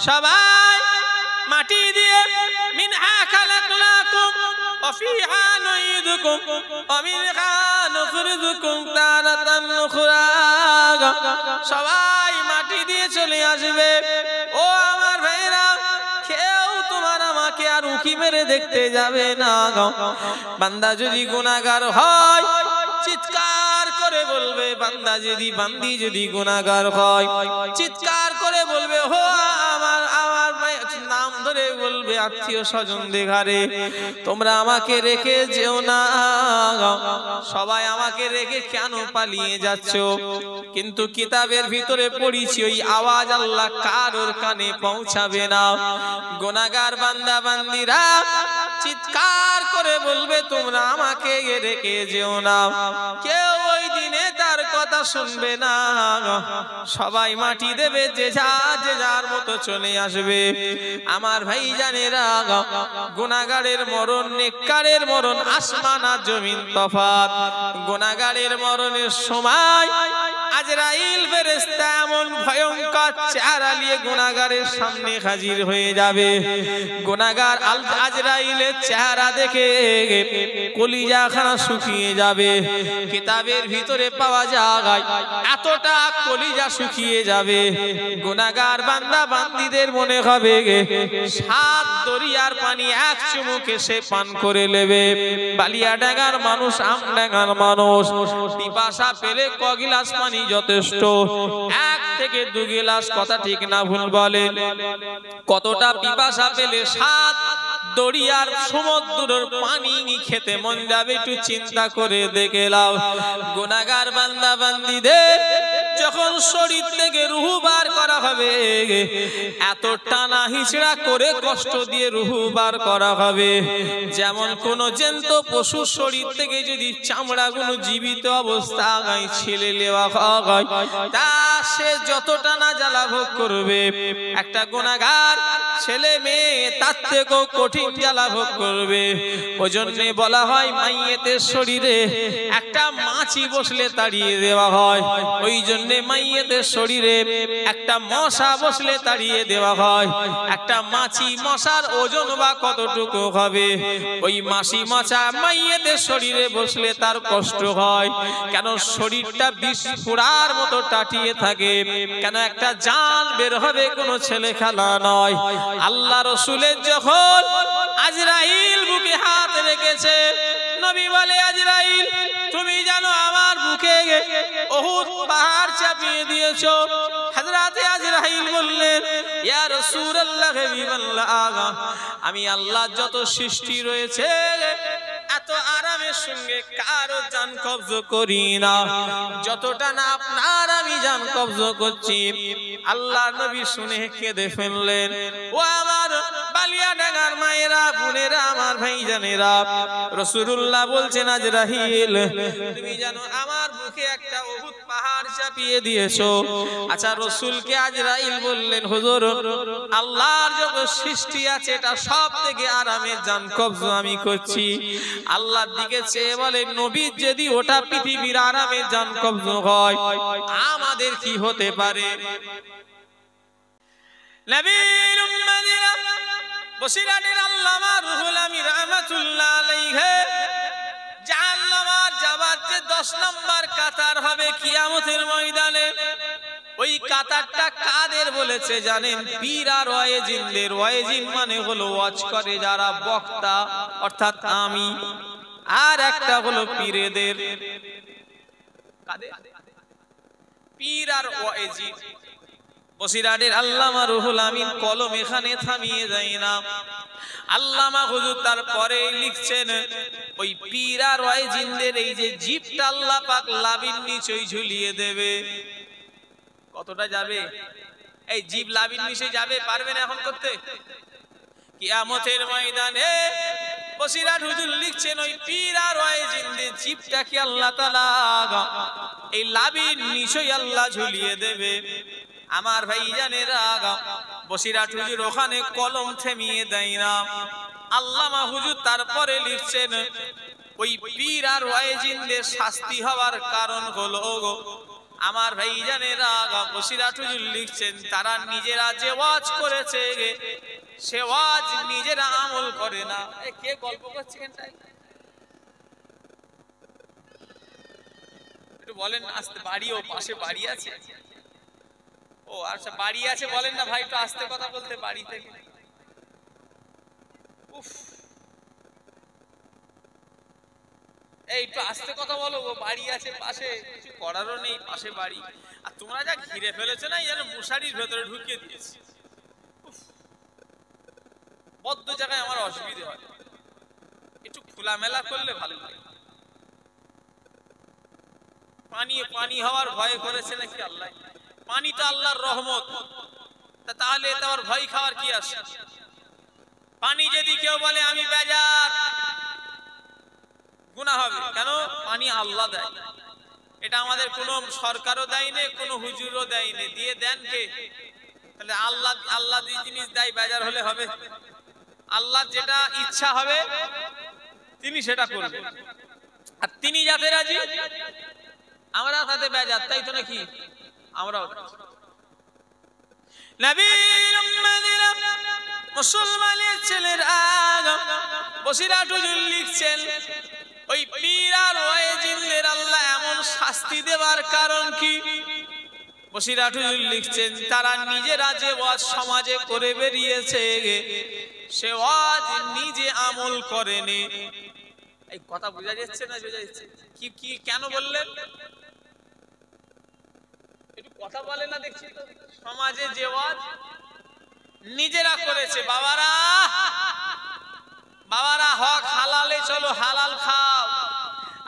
সবাই মাটি দিয়ে মিনহা খালাকনাকুম ওয়া ফিহা নুঈদুকুম ওয়া মিনহা নুখরিজুকুম তারাতান উখরা। সবাই মাটি দিয়ে চলে আসবে। ও আমার ভাইরা, কেউ তোমার আমাকে আর উকি মেরে দেখতে যাবে না। বান্দা যদি গুনাহগার হয় চিৎকার করে বলবে, বান্দি যদি গুনাহগার হয় চিৎকার করে বলবে, হো আমার নাম ধরে বলবে, আত্মীয় স্বজন দেখারে তোমরা আমাকে রেখে যেও না। সবাই আমাকে রেখে কেন পালিয়ে যাচ্ছ? কিন্তু কিতাবের ভিতরে পড়িছি ওই আওয়াজ আল্লাহ কারোর কানে পৌঁছাবে না। গুনাহগার বান্দা বান্দিরা চিৎকার করে বলবে, তোমরা আমাকে রেখে যেও না। কেউ ওই দিনে তার কথা শুনবে না। সবাই মাটি দেবে, যে যার মতো চলে আসবে। আমার ভাই জানেরা, গুনাহগারের মরণ নেককারের মরণ আসমান আর জমিন তফাৎ। গুনাহগারের মরণের সময় আজরাইল ফেরেশতা এমন ভয়ঙ্কর চেহারা নিয়ে গুনাহগারের সামনে হাজির হয়ে যাবে। গুনাহগার আজরাইলের চেহারা দেখে কলিজাখানা শুকিয়ে যাবে। কিতাবের ভিতরে পাওয়া যায় এতটা কলিজা শুকিয়ে যাবে। গুনাহগার বান্দা বান্দীদের মনে হবে 7 দরিয়ার পানি এক চুমুকে সে পান করে নেবে। বালিয়াডাঙ্গার মানুষ, আমডাঙ্গার মানুষ পিপাসা পেলে ক গিলাস পানি যথেষ্ট? 1 থেকে 2 গিলাস, কথা ঠিক না ভুল বলেন? কতটা পিপাসা পেলে 7 দরিয়ার সমুদ্রের পানি খেতে মন যাবে? একটু চিন্তা করে দেখে নাও। গুনাহগার বান্দা বান্দীদের যখন শরীর থেকে রূহ বার করা হবে, এত টানা হিচড়া করে কষ্ট দিয়ে রূহ বার করা হবে, যেমন কোন জ্যান্ত পশুর শরীর থেকে যদি চামড়াগুলো জীবিত অবস্থায় ছেলে নেওয়া হয়, তা সে যত টানা জ্বালা ভোগ করবে, একটা গুনাহগার ছেলে মেয়ে তার থেকেও কঠিন জ্বালা ভোগ করবে। ওই জন্য বলা হয় মাইয়েতের শরীরে একটা মাছি বসলে তাড়িয়ে দেওয়া হয়। ওই জন্য মাইয়েতের শরীরে একটা মশা বসলে তাড়িয়ে দেওয়া হয়। একটা মাছি মশার ওজন বা কতটুকু হবে? ওই মাছি মশা মাইয়েতের শরীরে বসলে তার কষ্ট হয়। কেন? শরীরটা বিষ ফোড়ার মতো টাটিয়ে থাকে। কেন? একটা জান বের হবে, কোনো ছেলে খেলা নয়। আল্লাহ রাসূলের যখন আজরাইল বুকে হাত রেখেছে, নবী বলে, আজরাইল তুমি জানো আমার বুকে উহুদ পাহাড় চাপিয়ে দিয়েছো। হযরত আজরাইল বললেন, ইয়া রাসূলুল্লাহ, হাবিবাল্লাহ, আমি আল্লাহ যত সৃষ্টি রয়েছে এত আরামের সঙ্গে কারো জান কবজ করি না, যতটা না আপনার আমি জান কবজ করছি। আল্লাহ নবী শুনে কেঁদে ফেললেন। ও আমার বালিয়াডাঙ্গার মায়েরা, বোনেরা, আমার ভাইজানেরা, রাসূলুল্লাহ বলছেন, আজরাইল তুমি জানো আমার বুকে একটা উহুদ পাহাড় চাপিয়ে দিয়েছো। আচ্ছা, রাসূলকে আজরাইল বললেন, হুজুর আল্লাহর যত সৃষ্টি আছে এটা সব থেকে আরামের জান কবজ আমি করছি। আল্লাহর দিকে চেয়ে বলেন, নবী যদি ওটা পৃথিবীর আরামের জান কবজ হয়, আমাদের কি হতে পারে? নবীর উম্মতিরা বসিরাটের আল্লামা রুহুল আমিন রাহমাতুল্লাহ আলাইহি জাহান্নামের যাবার যে 10 নম্বর কাতার হবে কিয়ামতের ময়দানে, ওই কাতারটা কাদের বলেছে জানেন? পীর আর ওয়াইজিনদের। ওয়াইজিন মানে হলো ওয়াজ করে যারা, বক্তা অর্থাৎ আমি। আর একটা হলো পীরেদের। কাদের? পীর আর ওয়াইজিন। বসিরাটের আল্লামা রুহুল আমিন কলম এখানে থামিয়ে যায় না। আল্লামা হুজুর তারপরে লিখছেন, ওই পীর আর ওয়াইজিনদের এই যে জিভটা আল্লাহ পাক লাবির নিচে ঝুলিয়ে দেবে। কতটা যাবে? এই জিভ লাবির নিচে যাবে, পারবেন এখন করতে? কিয়ামতের ময়দানে বসিরাট হুজুর লিখছেন, ওই পীর আর ওয়াইজিনদের জিভটাকে আল্লাহ তাআলা এই লাবির নিচে আল্লাহ ঝুলিয়ে দেবে। আমার ভাইজানেরা, বসিরাট হুজুর ওখানে কলম থেমিয়ে দেয় না। আল্লামা হুজুর তারপরে লিখছেন, ওই পীর আর ওয়াইজিনদের শাস্তি হওয়ার কারণ হলো আমার ভাইজানেরা বসিরাট হুজুর লিখছেন তারা নিজেরা যে ওয়াজ করেছে সে ওয়াজ নিজেরা আমল করে না। কে গল্প করছে এখানটায় একটু বলেন। আস্তে বাড়ি ও পাশে বাড়ি আছে? ও আচ্ছা বাড়ি আছে বলেন না ভাই, একটু আস্তে কথা বলতে বাড়ি থেকে। উফ এই একটু আস্তে কথা বলো, বাড়ি আছে পাশে, কিছু করারও নেই, পাশে বাড়ি। আর তোমরা যা ঘিরে ফেলেছো না যেন মশারির ভেতরে ঢুকিয়ে দিয়েছি। বদ্ধ জায়গায় আমার অসুবিধা হয়, একটু খোলামেলা করলে ভালো লাগে। পানি পানি হওয়ার ভয় করেছে নাকি আল্লাহ? পানি তো আল্লাহর রহমত, তাহলে তো আর ভয় খাওয়ার কি আছে? পানি যদি কেউ বলে আমি বেজার, গুনাহ হবে। কেন? পানি আল্লাহ দেয়, এটা আমাদের কোনো সরকারও দেয়নি, কোনো হুজুরও দেয়নি। দিয়ে দেন কে? তাহলে আল্লাহ, আল্লাহ যে জিনিস দেয় বেজার হলে হবে? আল্লাহ যেটা ইচ্ছা হবে তিনি সেটা করবেন, আর তিনি যাতে রাজি আমরা তাতে বেজার, তাই তো নাকি? আমরাও নবীর উম্মতিরা মুসলমানের ছেলেরা বসিরাট হুজুর লিখছেন ওই পীর আর ওয়াইজিনদের আল্লাহ এমন শাস্তি দেওয়ার কারণ কি? বসিরাট হুজুর লিখছেন তারা নিজেরা যে ওয়াজ সমাজে করে বেরিয়েছে সে ওয়াজ নিজে আমল করেনি। এই কথা বোঝা যাচ্ছে না? বোঝা যাচ্ছে কি? কি কেন বললেন? একটু কথা বলে না দেখছি তো। সমাজে যে ওয়াজ নিজেরা করেছে, বাবারা বাবারা হক হালালে চলো, হালাল খাও,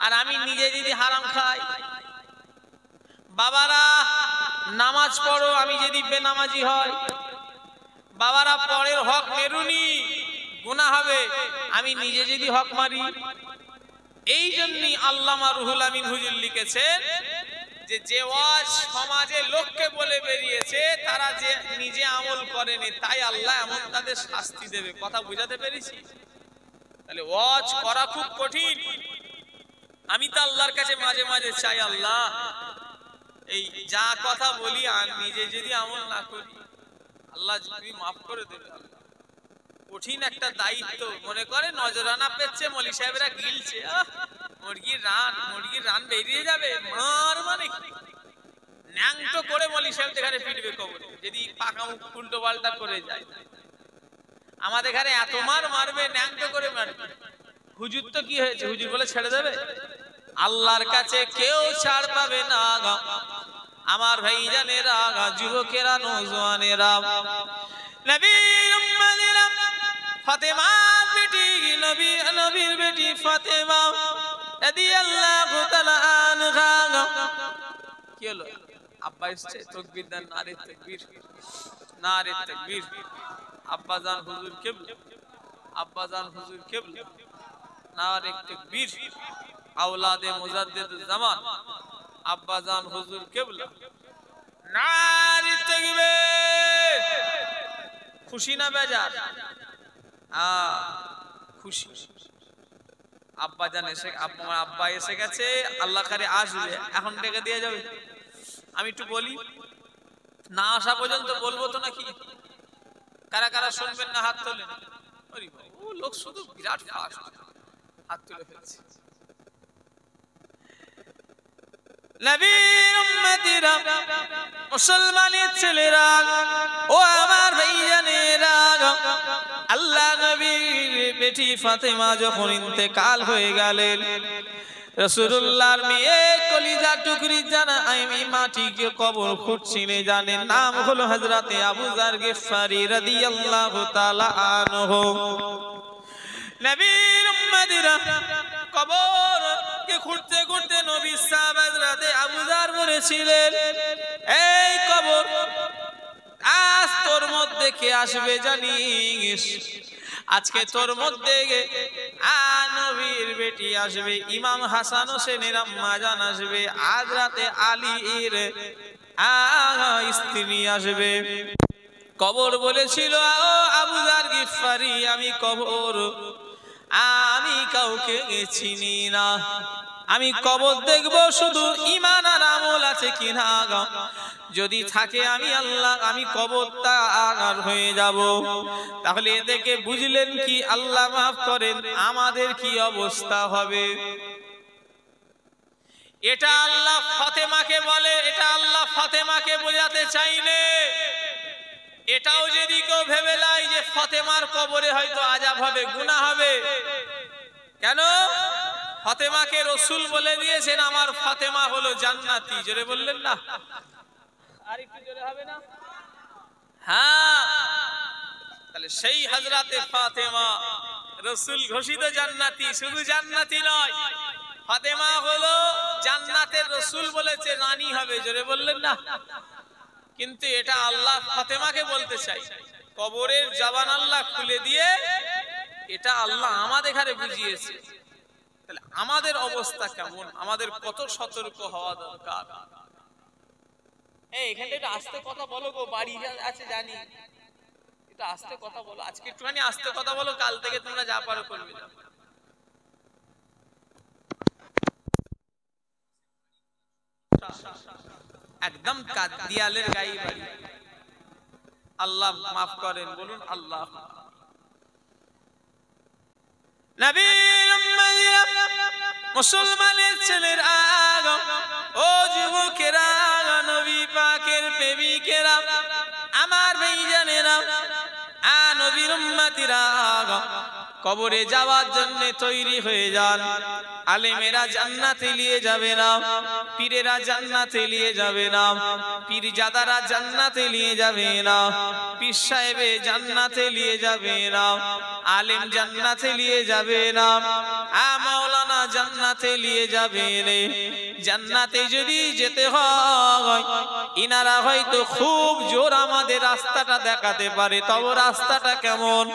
আর আমি নিজে যদি হারাম খাই। বাবারা নামাজ পড়ো, আমি যদি বেনামাজি হয়। বাবারা পরের হক মেরুনি, গুনাহ হবে, আমি নিজে যদি হক মারি। এই জন্যই আল্লামা রুহুল আমিন হুজুর লিখেছেন যে ওয়াজ সমাজে লোককে বলে বেরিয়েছে তারা যে নিজে আমল করেনি, তাই আল্লাহ এমন তাদের শাস্তি দেবে। কথা বুঝাতে পেরেছি? তাহলে ওয়াজ করা খুব কঠিন। আমি তো আল্লাহর কাছে মাঝে মাঝে চাই, আল্লাহ এই যা কথা বলি আর নিজে যদি আমল না করি, আল্লাহ যদি মাফ করে দেবে। কঠিন একটা দায়িত্ব। মনে করে নজরানা পেচ্ছে, মলি সাহেবরা গিলছে, মুরগির রান বেরিয়ে যাবে, মার মানে ন্যাংটো করে মলি সাহেব এখানে পিটবে কবরে যদি পাকা মুখ উল্টো পাল্টা করে যায়। আমাদের এখানে এত মারবে, ন্যাংটো করে মারবে। হুজুর তো কি হয়েছে? হুজুর বলে ছেড়ে দেবে? আল্লাহর কাছে কেউ ছাড় পাবে না। আমার ভাইজানেরা, যুবকেরা, নওজওয়ানেরা, নবীর উম্মতিরা, ফাতেমার বেটি, নবীর বেটি ফাতেমা রাদিয়াল্লাহু তাআলা আনহা। কি হলো? আব্বা এসেছে, তাকবীর দেন, নারে তাকবীর, নারে তাকবীর। আব্বাজান হুজুর কিবলা, আব্বাজান হুজুর কিবলা, নারে তাকবীর। আওলাদে মুজাদ্দিদুজ জামান, আব্বাজান হুজুর কিবলা, নারে তাকবীর। খুশি না বেজার? খুশি। আব্বাজান এসে, আপনার আব্বা এসে গেছে, আল্লাহ কারে আসবে, এখন ডেকে দিয়ে যাবে। আমি একটু বলি, না আসা পর্যন্ত বলবো তো নাকি? কারা কারা শুনবেন না হাত তোলেন। ও লোক শুধু বিরাট ফাস্ট, হাত তুলে ফেলছে। নবীর উম্মতিরা, মুসলমানের ছেলেরা, ও আমার ভাইজানেরা, আল্লাহ নবীর বেটি ফাতেমা যখন ইন্তেকাল হয়ে গেলেন, রাসূলুল্লাহর মেয়ে কলিজা টুকরি জানা আমি মাটিকে কবর খুঁড়ছিলে, জানেন নাম হলো হযরতে আবু যার গিফারি রাদিয়াল্লাহু তাআলা আনহু। নবীর উম্মতিরা কবর কে খুঁড়তে খুঁড়তে নবী সাহাবা হযরতে আবু যার বলেছিলেন, এই কবর আজ তোর মধ্যে কে আসবে জানিস? আজকে তোর মধ্যে নবীর বেটি আসবে, ইমাম হাসান হোসেনের আম্মা জান আসবে, আজ রাতে আলীর স্ত্রী আসবে। কবর বলেছিল, আবু যার গিফারি, আমি কবর, আমি কাউকে চিনি না। আমি কবর দেখব শুধু ঈমান আর আমল আছে কিনা, যদি থাকে আমি কবরটা আর হয়ে যাব। তাহলে এদিকে বুঝলেন কি আল্লাহ মাফ করেন আমাদের কি অবস্থা হবে। এটা আল্লাহ ফাতেমাকে বলে, এটা আল্লাহ ফাতেমাকে বোঝাতে চাইলে এটাও যদি কেউ ভেবে লাই যে ফাতেমার কবরে হয়তো আযাব হবে, গুনাহ হবে, কেন? ফাতেমাকে রাসূল বলে দিয়েছেন আমার ফাতেমা হলো জান্নাতি। জোরে বললেন না? আর একটু জোরে হবে না? হ্যাঁ, তাহলে সেই হযরতে ফাতেমা রাসূল ঘোষিত জান্নাতি, শুধু জান্নাতি নয়, ফাতেমা হলো জান্নাতের রাসূল বলেছে রানী হবে। জোরে বললেন না? কিন্তু এটা আল্লাহ ফাতেমাকে বলতে চাই, কবরের জবান আল্লাহ খুলে দিয়ে এটা আল্লাহ আমাদের ঘরে বুঝিয়েছে। তাহলে আমাদের অবস্থা কেমন, আমাদের কত সতর্ক হওয়া দরকার। এখানে একটু আস্তে কথা বলো গো, বাড়ি আছে জানি, একটু আস্তে কথা বলো, আজকে একটুখানি আস্তে কথা বলো, কাল থেকে তোমরা যা পারো করবে। একদম কাদিয়ালের গায়ে বাড়ি। আল্লাহ মাফ করেন, বলুন আল্লাহ। নবীর উম্মতিরা, মুসলমানের ছেলেরা, ও যুবকেরা, নবী পাকের প্রেমিকেরা, আমার ভাইজানেরা, নবীর উম্মতিরা, কবরে যাওয়ার জন্য তৈরি হয়ে যান। আলেমেরা জান্নাতে নিয়ে যাবে না, পীরেরা জান্নাতে নিয়ে যাবে না, পীরজাদারা জান্নাতে নিয়ে যাবে না, পীর সাহেবে জান্নাতে নিয়ে যাবে না, আলেম জান্নাতে নিয়ে যাবে না, মাওলানা জান্নাতে নিয়ে যাবে না। জান্নাতে যদি যেতে হয় ইনারা হয়তো খুব জোর আমাদের রাস্তাটা দেখাতে পারে, তবে রাস্তাটা কেমন?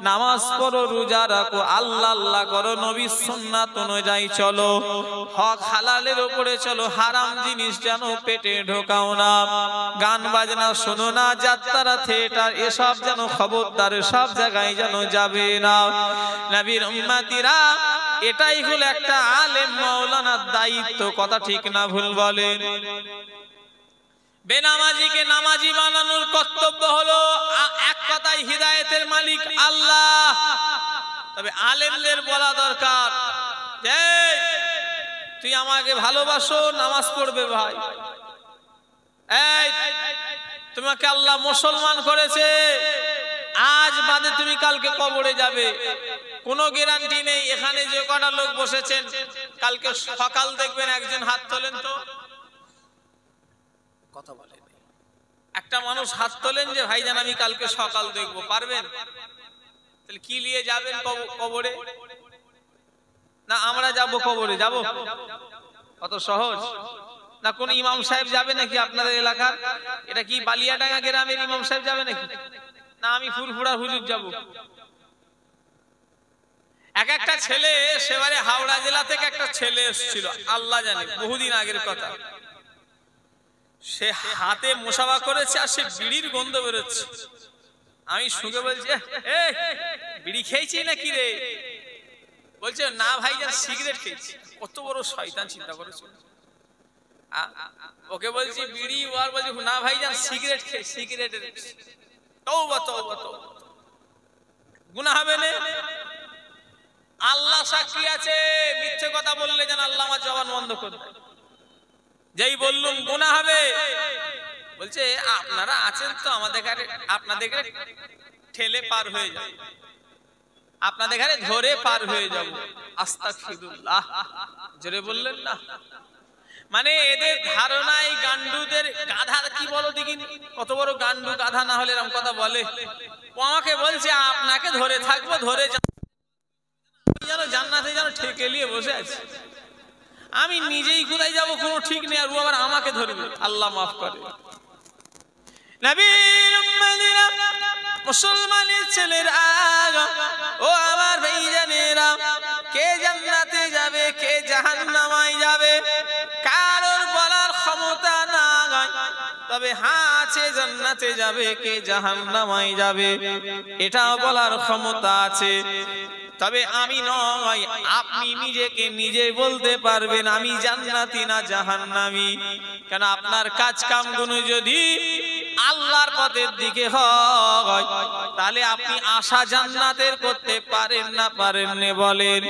নামাজ পড়ো, রোজা রাখো, আল্লাহ আল্লাহ করো, নবীর সুন্নাত অনুযায়ী চলো, হক হালালের উপরে চলো, হারাম জিনিস যেন পেটে ঢোকাও না, গান বাজনা শোনো না, যাত্রা থিয়েটার এসব যেন খবরদার সব জায়গায় যেন যাবে না। নবীর উম্মতিরা, এটাই হলো একটা আলেম মাওলানার দায়িত্ব। কথা ঠিক না ভুল বলেন? বেনামাজিকে নামাজি বানানোর কর্তব্য হলো এক কথায় হিদায়াতের মালিক আল্লাহ। তবে আলেমদের বলা দরকার, তুই আমাকে ভালোবাসো, নামাজ পড়বে ভাই, এই তোমাকে আল্লাহ মুসলমান করেছে, আজ বাদে তুমি কালকে কবরে যাবে, কোনো গ্যারান্টি নেই। এখানে যে কটা লোক বসেছেন কালকে সকাল দেখবেন একজন হাত তোলেন তো, কথা বলেন, একটা মানুষ হাত তোলেন যে ভাইজান আমি কালকে সকাল দেখবো, পারবেন? তাহলে কি নিয়ে যাবেন কবরে? না আমরা যাব কবরে? যাব? কত সহজ না? কোন ইমাম সাহেব যাবে নাকি আপনাদের এলাকার? এটা কি বালিয়াডাঙ্গা গ্রামের ইমাম সাহেব যাবে নাকি? না আমি ফুরফুরা হুজুর যাব? এক একটা ছেলে, সেবারে হাওড়া জেলা থেকে একটা ছেলে এসেছিল, আল্লাহ জানে বহুদিন আগের কথা, সে হাতে মুসাফা করেছে আর সে বিড়ির গন্ধ বেরোচ্ছে। আমি শুনে বলছি বিড়ি খেয়েছি নাকি রে? বলছে না ভাইজান সিগারেট খেয়েছি। কত বড় শয়তান, চিন্তা করেছো? ওকে বলছি বিড়ি, আর বলছি না ভাইজান সিগারেট খেয়ে, সিগারেটের তওবা তওবা তওবা, গুনাহ হবে না? আল্লাহ সাক্ষী আছে, মিথ্যে কথা বললে যেন আল্লাহ আমার জবান বন্ধ করে দেয়। যেই বললুম গুনাহ হবে, বলছে আপনারা আছেন তো আমাদের ঘরে, আপনাদের ঘরে ঠেলে পার হয়ে যাবে, আপনাদের ঘরে ধরে পার হয়ে যাব। আস্তাগফিরুল্লাহ, জোরে বললেন না? মানে এদের ধারণায় গান্ডুদের, গাধার কি বলো দেখি, কত বড় গান্ডু, গাধা না হলে এরকম কথা বলে। ও আমাকে বলছে আপনাকে ধরে থাকবো, ধরে যেন জান্নাতে যেন ঠেকে নিয়ে বসে আছে। আমি নিজেই কোথায় যাব কোনো ঠিক নেই, আর ও আবার আমাকে ধরবে। আল্লাহ মাফ করে। নবীর উম্মতিরা, মুসলমানের ছেলেরা, ও আমার ভাইজানেরা, কে জান্নাতে যাবে কে জাহান্নামায় যাবে কারোর বলার ক্ষমতা নাই, তবে হ্যাঁ আছে জান্নাতে যাবে কে জাহান্নামায় যাবে এটাও বলার ক্ষমতা আছে। তবে আমি নয়, আপনি নিজেকে নিজে বলতে পারবেন আমি জান্নাতি না জাহান্নামী। কেন আপনার কাজ কামগুলো যদি আল্লাহর পথের দিকে হয় তাহলে আপনি আশা জান্নাতের করতে পারেন না পারেন না বলেন?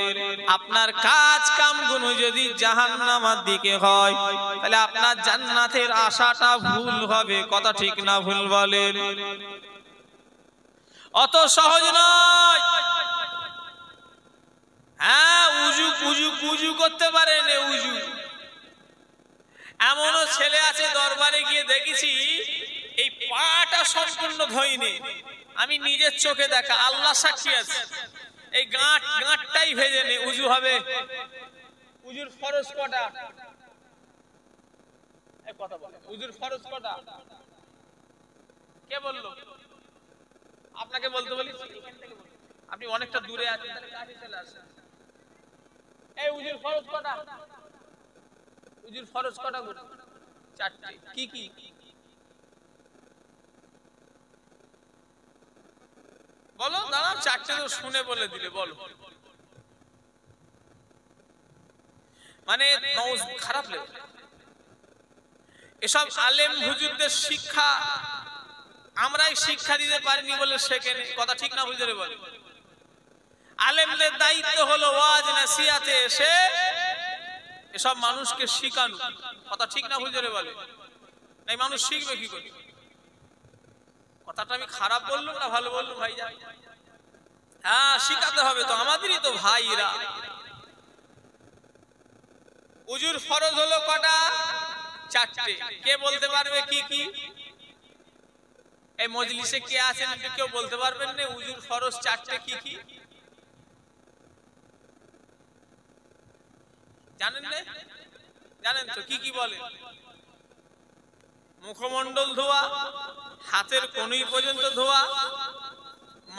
আপনার কাজ কামগুলো যদি জাহান্নামের দিকে হয় তাহলে আপনার জান্নাতের আশাটা ভুল হবে। কথা ঠিক না ভুল বলেন? অত সহজ নয়। হ্যাঁ, উজু উজু উজু করতে পারে না, উজু। এমনও ছেলে আছে দরবারে গিয়ে দেখেছি এই পাটা সম্পূর্ণ ধোয়নি, আমি নিজের চোখে দেখা, আল্লাহ সাক্ষী আছে, এই গাঁটটাই ভেজে নে উজু হবে। উজুর ফরজ কটা? কথা বলে, উজুর ফরজ কটা? কে বললো? আপনাকে বলতে বলি? আপনি অনেকটা দূরে আছেন, কাছে চলে আসেন। এই উজুর ফরজ কটা? উজুর ফরজ কটা? চারটি। কি কি? বলো, দাঁড়াও, চারটে তো শুনে বলে দিলে, বলো। মানে খারাপ লাগে এসব আলেম হুজুরদের শিক্ষা আমরাই শিক্ষা দিতে পারিনি বলে শেখেনি। কথা ঠিক না বুঝতে বলে? আলেমদের দায়িত্ব হলো ওয়াজ নসিহতে এসে এসব মানুষকে শিখানো। কথা ঠিক না বুঝতে বলে? এই মানুষ শিখবে কি করে? কথাটা আমি খারাপ বললাম না ভালো বললাম ভাই? হ্যাঁ, শিখাতে হবে তো, আমাদেরই তো ভাইরা। উজুর ফরজ হলো কটা? চারটে। কে বলতে পারবে কি কি? এই মজলিসে কে আছেন কেউ বলতে পারবেন না উজুর ফরজ চারটে কি কি? জানেন না? জানেন তো কি কি বলে? মুখমণ্ডল ধোয়া, হাতের কনুই পর্যন্ত ধোয়া,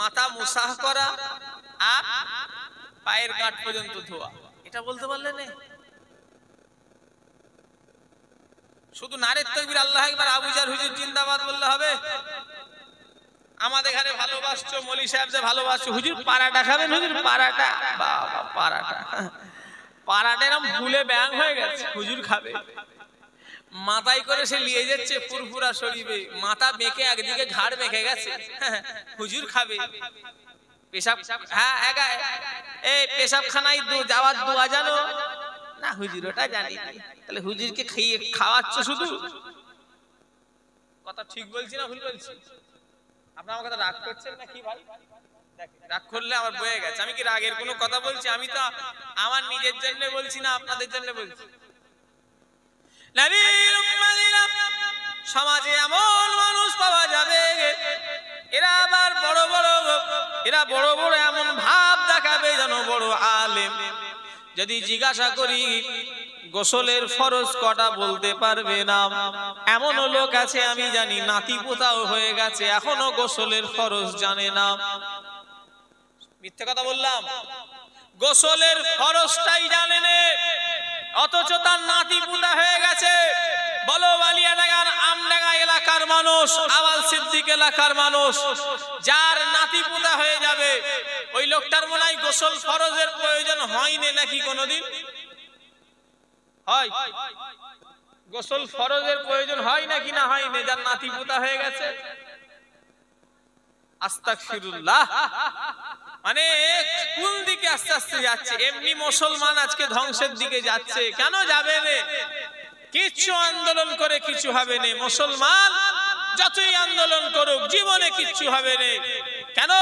মাথা মুসাহ করা, আর পায়ের গাঁট পর্যন্ত ধোয়া। এটা বলতে পারলে না? শুধু নারের তাকবীর আল্লাহু আকবার আবু জার হুজুর জিন্দাবাদ বললে হবে? আমাদের ঘরে ভালোবাসছো, মলি সাহেবদের ভালোবাসছো, হুজুর পারাটা খাবেন? হুজুর পারাটা, বাবা পারাটা, পারাটা এরকম ভুলে ব্যাং হয়ে গেছে, হুজুর খাবে। মাথায় করে সে নিয়ে যাচ্ছে ফুরফুরা শরীফে, মাথা বেঁকে একদিকে ঘাড় বেঁকে গেছে, হুজুর খাবে। পেশাব, হ্যাঁ এই পেশাবখানায় যাওয়ার দোয়া জানো না? হুজুর ওটা জানি। তাহলে হুজুরকে খাওয়াচ্ছ শুধু? কথা ঠিক বলছি না ভুল বলছি? আপনার আমার কথা রাগ করছেন না কি ভাই? রাগ করলে আমার বয়ে গেছে। আমি কি রাগের কোনো কথা বলছি? আমি তো আমার নিজের জন্য বলছি না, আপনাদের জন্য বলছি। নবীর উম্মতিরা সমাজে এমন মানুষ পাওয়া যাবে এরা আবার এরা বড় বড় এমন ভাব দেখাবে যেন বড় আলেম। যদি জিজ্ঞাসা করি গোসলের ফরজ কটা বলতে পারবে না। এমন লোক আছে আমি জানি নাতি পোতাও হয়ে গেছে এখনো গোসলের ফরজ জানে না। মিথ্যে কথা বললাম? গোসলের ফরজটাই জানে না, অথচ তার নাতি পোতা হয়ে গেছে। বলো বালিয়াডাঙ্গার আমডাঙ্গা এলাকার মানুষ, আওয়াল সিদ্দিক এলাকার মানুষ, যার নাতি পোতা হয়ে যাবে ওই লোকটার মনে হয় গোসল ফরজের প্রয়োজন হয়নি নাকি কোনোদিন? হয়? গোসল ফরজের প্রয়োজন হয় নাকি না হয়নি যার নাতি পোতা হয়ে গেছে? আস্তাগফিরুল্লাহ। মানে কোন দিকে আস্তে আস্তে যাচ্ছে? এমনি মুসলমান আজকে ধ্বংসের দিকে যাচ্ছে। কেন যাবে রে? কিচ্ছু আন্দোলন করে কিছু হবে না। মুসলমান যতই আন্দোলন করুক জীবনে কিচ্ছু হবে না। কেন?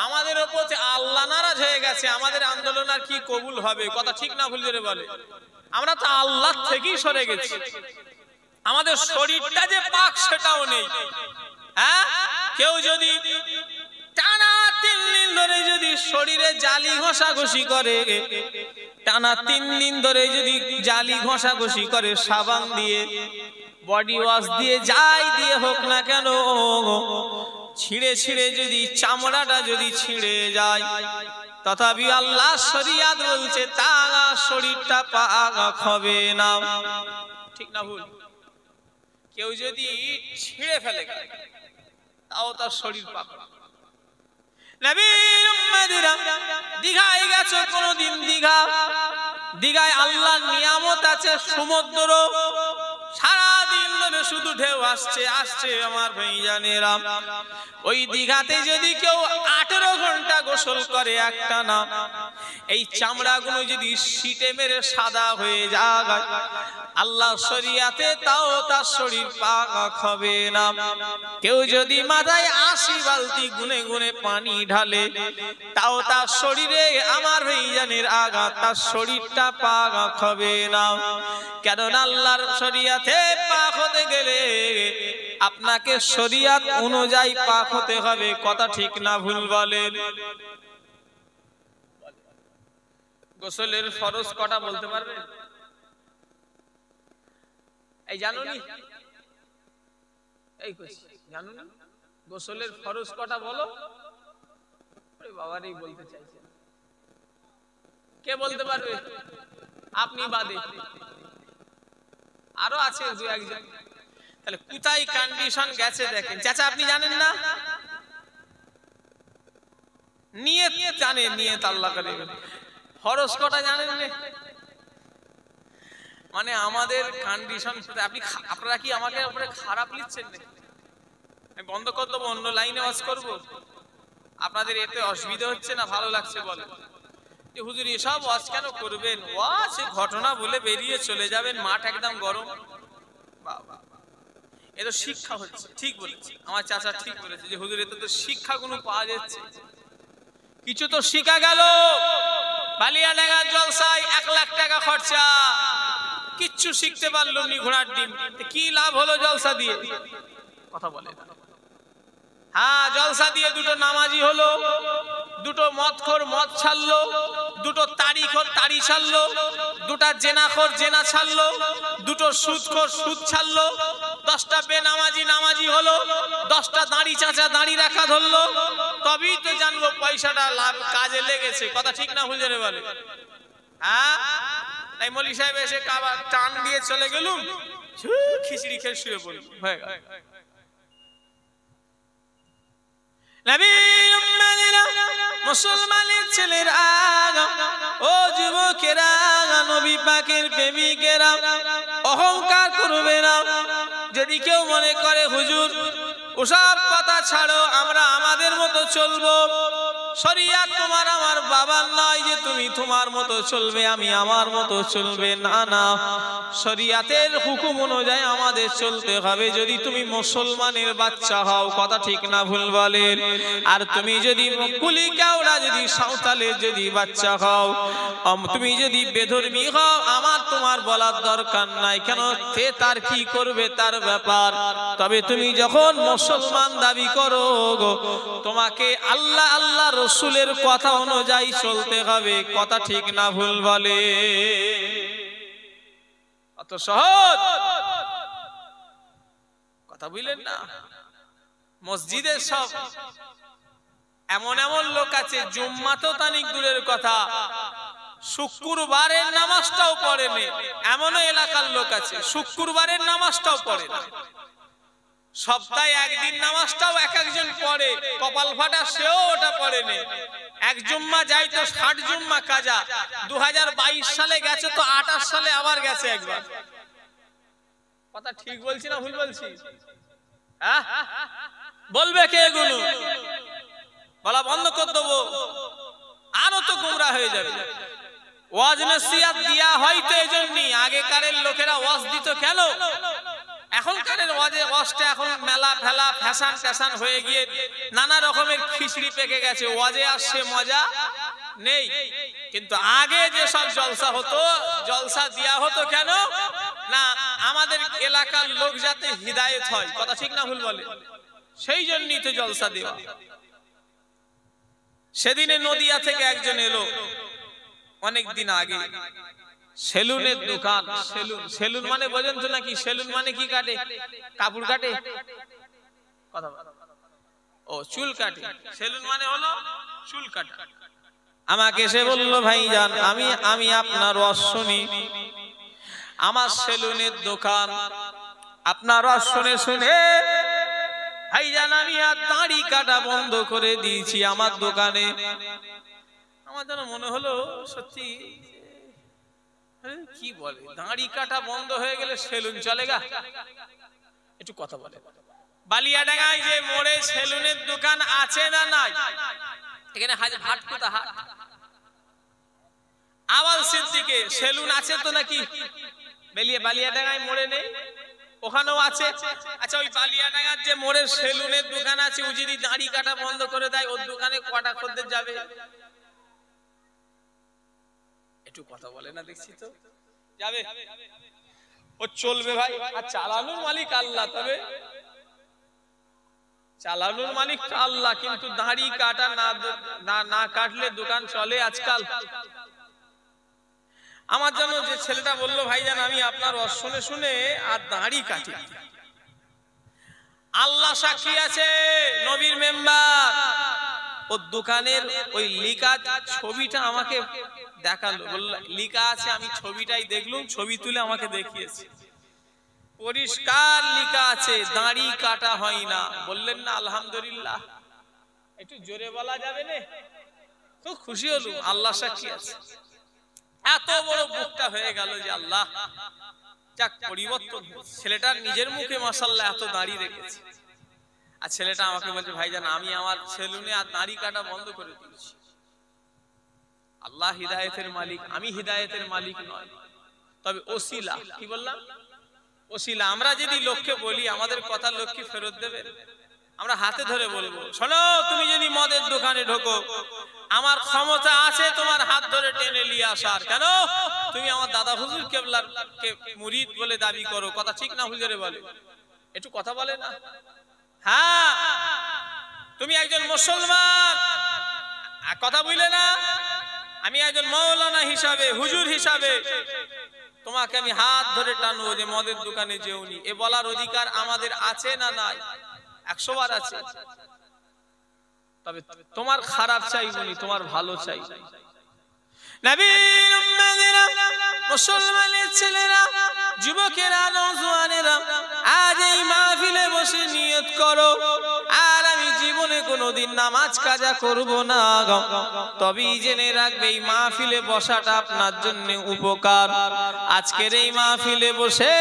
আমাদের উপর আল্লাহ নারাজ হয়ে গেছে, আমাদের আন্দোলন আর কি কবুল হবে? কথা ঠিক না ভুল করে বলে? আমরা তো আল্লাহ থেকেই সরে গেছি। আমাদের শরীরটা যে পাক সেটাও নেই। হ্যাঁ, কেউ যদি টানা 3 দিন ধরে যদি শরীরে জালি ঘষাঘষি করে, টানা 3 দিন ধরে যদি জালি ঘষাঘষি করে সাবান দিয়ে, বডি ওয়াশ দিয়ে, যাই দিয়ে হোক না কেন, ছিঁড়ে ছিঁড়ে যদি চামড়াটা যদি ছিঁড়ে যায়, তথাপি আল্লাহ শরিয়াত বলছে তার শরীরটা পাক হবে না। ঠিক না ভুল? কেউ যদি ছিঁড়ে ফেলে তাও তার শরীর পাক। নবীর উম্মতিরা দীঘায় গেছো কোনদিন? দীঘায় আল্লাহর নিয়ামত আছে, সমুদ্র সারাদিন ধরে শুধু ঢেউ আসছে আসছে। আমার ভাইজানেরা, ওই দীঘাতে যদি কেউ 18 ঘন্টা গোসল করে একটা না, এই চামড়াগুলো যদি শীতে মেরে সাদা হয়ে যায়, আল্লাহ শরিয়াতে তাও তার শরীর পাক হবে না। কেউ যদি মাথায় 80 বালতি গুনে গুনে পানি ঢালে, তাও তার শরীরে, আমার ভাইজানের আঘাত, তার শরীরটা পাক হবে না। কারণ আল্লাহর শরিয়াতে পাক হতে গেলে আপনাকে শরিয়াত অনুযায়ী পাক হতে হবে। কথা ঠিক না ভুল বলেন? গোসলের ফরজ কটা বলতে পারবেন? এই জানুনি? এই কইছি জানুনি গোসলের ফরজ কটা বলো? আরে বাবারে বলতে চাইছেন, কে বলতে পারবে? আপনি বাদে আরো আছে দু একজন। তাহলে কোথায় কন্ডিশন গেছে দেখেন। চাচা আপনি জানেন না? নিয়ত জানেন, নিয়ত আল্লাহ করে। ফরজ কটা জানেন না? মানে আমাদের কন্ডিশন। আপনি, আপনারা কি আমাকে উপরে খারাপ লিখছেন না? আমি বন্ধ করে দেবো, অন্য লাইনে ওয়াজ করব? আপনাদের এতে অসুবিধা হচ্ছে না? ভালো লাগছে বলেন? যে হুজুর এসব ওয়াজ কেন করবেন? ওয়াজ ঘটনা বলে বেরিয়ে চলে যাবেন, মাঠ একদম গরম। বাবা, এ তো শিক্ষা হচ্ছে। ঠিক বলেছে আমার চাচা, ঠিক বলেছে যে হুজুর এতে তো শিক্ষাগুলো পাওয়া যাচ্ছে, কিছু তো শিখা গেল। বালিয়াডাঙ্গার জলসায় 1 লাখ টাকা খরচা, কিচ্ছু শিখতে পারলো নি। ঘোড়ার ডিম, কি লাভ হলো জলসা দিয়ে? কথা বলে না। হ্যাঁ, জলসা দিয়ে 2টো নামাজি হলো, 2টো মদখোর মদ ছাড়লো, 2টো তাড়িখোর তাড়ি ছাড়লো, 2টা জেনাখোর জেনা ছাড়লো, 2টো সুদখোর সুদ ছাড়লো, 10টা বেনামাজি নামাজি হলো, 10টা দাঁড়ি চাচা দাঁড়ি রাখা ধরলো। তবেই তো জানবো পয়সাটা লাভ কাজে লেগেছে। কথা ঠিক না ভুল জেনে বলে? হ্যাঁ, তাই মৌলী সাহেব এসে কাবার টান দিয়ে চলে গেলুম, খিচড়ি খেয়ে শুয়ে পড়ল, হয়ে গেল। মুসলমানের ছেলেরা, ও যুবকেরা, নবী পাকের প্রেমিকেরা, অহংকার করবে না। যদি কেউ মনে করে হুজুর ওসব কথা ছাড়ো, আমরা আমাদের মতো চলবো, শরিয়াত তোমার আমার বাবার নয় যে তুমি তোমার মতো চলবে, আমি আমার মতো চলবে, না না, শরিয়াতের হুকুম অনুযায়ী আমাদের চলতে হবে। যদি তুমি মুসলমানের বাচ্চা হও, কথা ঠিক না ভুল বলেন? আর তুমি যদি কুলি কাউরা, যদি সাঁওতালের যদি বাচ্চা হও, তুমি যদি বেধর্মী হও, আমার তোমার বলার দরকার নাই। কেন? সে তার কি করবে তার ব্যাপার। তবে তুমি যখন মুসলমান দাবি করো, তোমাকে আল্লাহ আল্লাহ রসুলের কথা অনুযায়ী চলতে হবে। কথা ঠিক না ভুল বলে? অত সহজ কথা বুঝলেন না? মসজিদের সব এমন এমন লোক আছে, জুম্মা তো তানিক দূরের কথা, শুক্রবারের নামাজটাও পড়ে না। এমনও এলাকার লোক আছে শুক্রবারের নামাজটাও পড়ে না, সপ্তাহে একদিন নামাজটাও এক একজন পড়ে, কপাল ফাটা সেও ওটা পড়ে না। এক জুম্মা যাই তো 60 জুম্মা কাজা। 2022 সালে গেছে তো 28 সালে আবার গেছে একবার। কথা ঠিক বলছি না ভুল বলছি? হ্যাঁ, বলবে কে? এগুলো বলা বন্ধ করে দেবো, আরো তো গোমরা হয়ে যাবে। ওয়াজ নসিহত দিয়া হয়তো এজন্যই, আগেকারের লোকেরা ওয়াজ দিত কেন? এখনকারের ওয়াজটা এখন মেলা ফেলা ফ্যাশন ফ্যাশন হয়ে গিয়ে নানা রকমের খিচড়ি পেকে গেছে, ওয়াজে আসছে মজা নেই। কিন্তু আগে যে সব জলসা হতো, জলসা দেয়া হতো কেন না? আমাদের এলাকার লোক যাতে হিদায়েত হয়। কথা ঠিক না ভুল বলে? সেই জন্যই তো জলসা দেওয়া। সেদিনে নদিয়া থেকে একজন এলো অনেকদিন আগে, সেলুনের দোকান। সেলুন মানে বোঝেন তো নাকি? সেলুন মানে কি কাটে? কাপড় কাটে? কথা ও চুল কাটে। সেলুন মানে হলো চুল কাটা। আমাকে এসে বললো, ভাইজান আমি আপনার ওয়াজ শুনি, আমার সেলুনের দোকান, আপনার ওয়াজ শুনে শুনে ভাইজান আমি আর দাড়ি কাটা বন্ধ করে দিয়েছি আমার দোকানে। আমার যেন মনে হলো সত্যি কি বলে, দাড়ি কাটা বন্ধ হয়ে গেলে সেলুন চলেগা? একটু কথা বলে। বালিয়াডাঙ্গায় যে মোড়ে সেলুনের দোকান আছে না নাই? এখানে হাটকুতা হাট আওয়াল সিদ্দিকে সেলুন আছে তো নাকি? বালিয়াডাঙ্গায় মোড়ে নেই? ওখানেও আছে। আচ্ছা ওই বালিয়াডাঙ্গার যে মোড়ের সেলুনের দোকান আছে, ও যদি দাড়ি কাটা বন্ধ করে দেয়, ওর দোকানে কটা খদ্দের যাবে? একটু কথা বলে না, দেখছি তো যাবে, ও চলবে ভাই। আর চালানোর মালিক আল্লাহ, তবে চালানোর মালিক আল্লাহ, কিন্তু দাড়ি কাটা না কাটলে দোকান চলে আজকাল? আমার জন্য যে ছেলেটা বললো ভাইজান আমি আপনার শুনে শুনে আর দাড়ি কাটি, আল্লাহ সাক্ষী আছে, নবীর মেম্বার, ওর দোকানের ওই লিখা ছবিটা আমাকে দেখালো, বললো লিখা আছে, আমি ছবিটাই দেখলুম, ছবি তুলে আমাকে দেখিয়েছে, পরিষ্কার লিখা আছে দাড়ি কাটা হয় না। বললেন না আলহামদুলিল্লাহ? একটু জোরে বলা যাবে না? খুব খুশি হলুম, আল্লাহ সাক্ষী আছে। এত বড় বুকটা হয়ে গেল যে আল্লাহ যাক পরিবর্তন। ছেলেটার নিজের মুখে মাশাআল্লাহ এত দাড়ি রেখেছে, আর ছেলেটা আমাকে বলছে ভাইজান আমি আমার সেলুনে আর দাড়ি কাটা বন্ধ করে দিয়েছি। আল্লাহ হিদায়াতের মালিক, আমি হিদায়াতের মালিক নয়, তবে ওসিলা। কি বললাম? ওসিলা। আমরা যদি লোককে বলি আমাদের কথা লোক কি ফেরত দেবে? আমরা হাতে ধরে বলবো, শোনো তুমি যদি মদের দোকানে ঢোকো, আমার ক্ষমতা আছে তোমার হাত ধরে টেনে নিয়ে আসার। কেন? তুমি আমার দাদা হুজুর কেবলার কে মুরিদ বলে দাবি করো। কথা ঠিক না হুজুরে বলে? একটু কথা বলে না? হ্যাঁ, তুমি একজন মুসলমান, কথা বুঝলে না? আমি একজন মাওলানা হিসাবে, হুজুর হিসাবে তোমাকে আমি হাত ধরে টানবো যে মদের দোকানে যেওনি। এ বলার অধিকার আমাদের আছে না নাই? 100 বার আছে। তবে তোমার খারাপ চাই বলি, তোমার ভালো চাই। নবীর উম্মতেরা, মুসলমানের ছেলেরা, যুবকেরা, নওজোয়ানেরা, আজ এই মাহফিলে বসে নিয়ত করো আর আমি জীবনে কোনোদিন নামাজ কাজা করব না। তবেই জেনে রাখবে এই মাহফিলে বসাটা আপনার জন্য উপকার। আজকের এই মাহফিলে বসে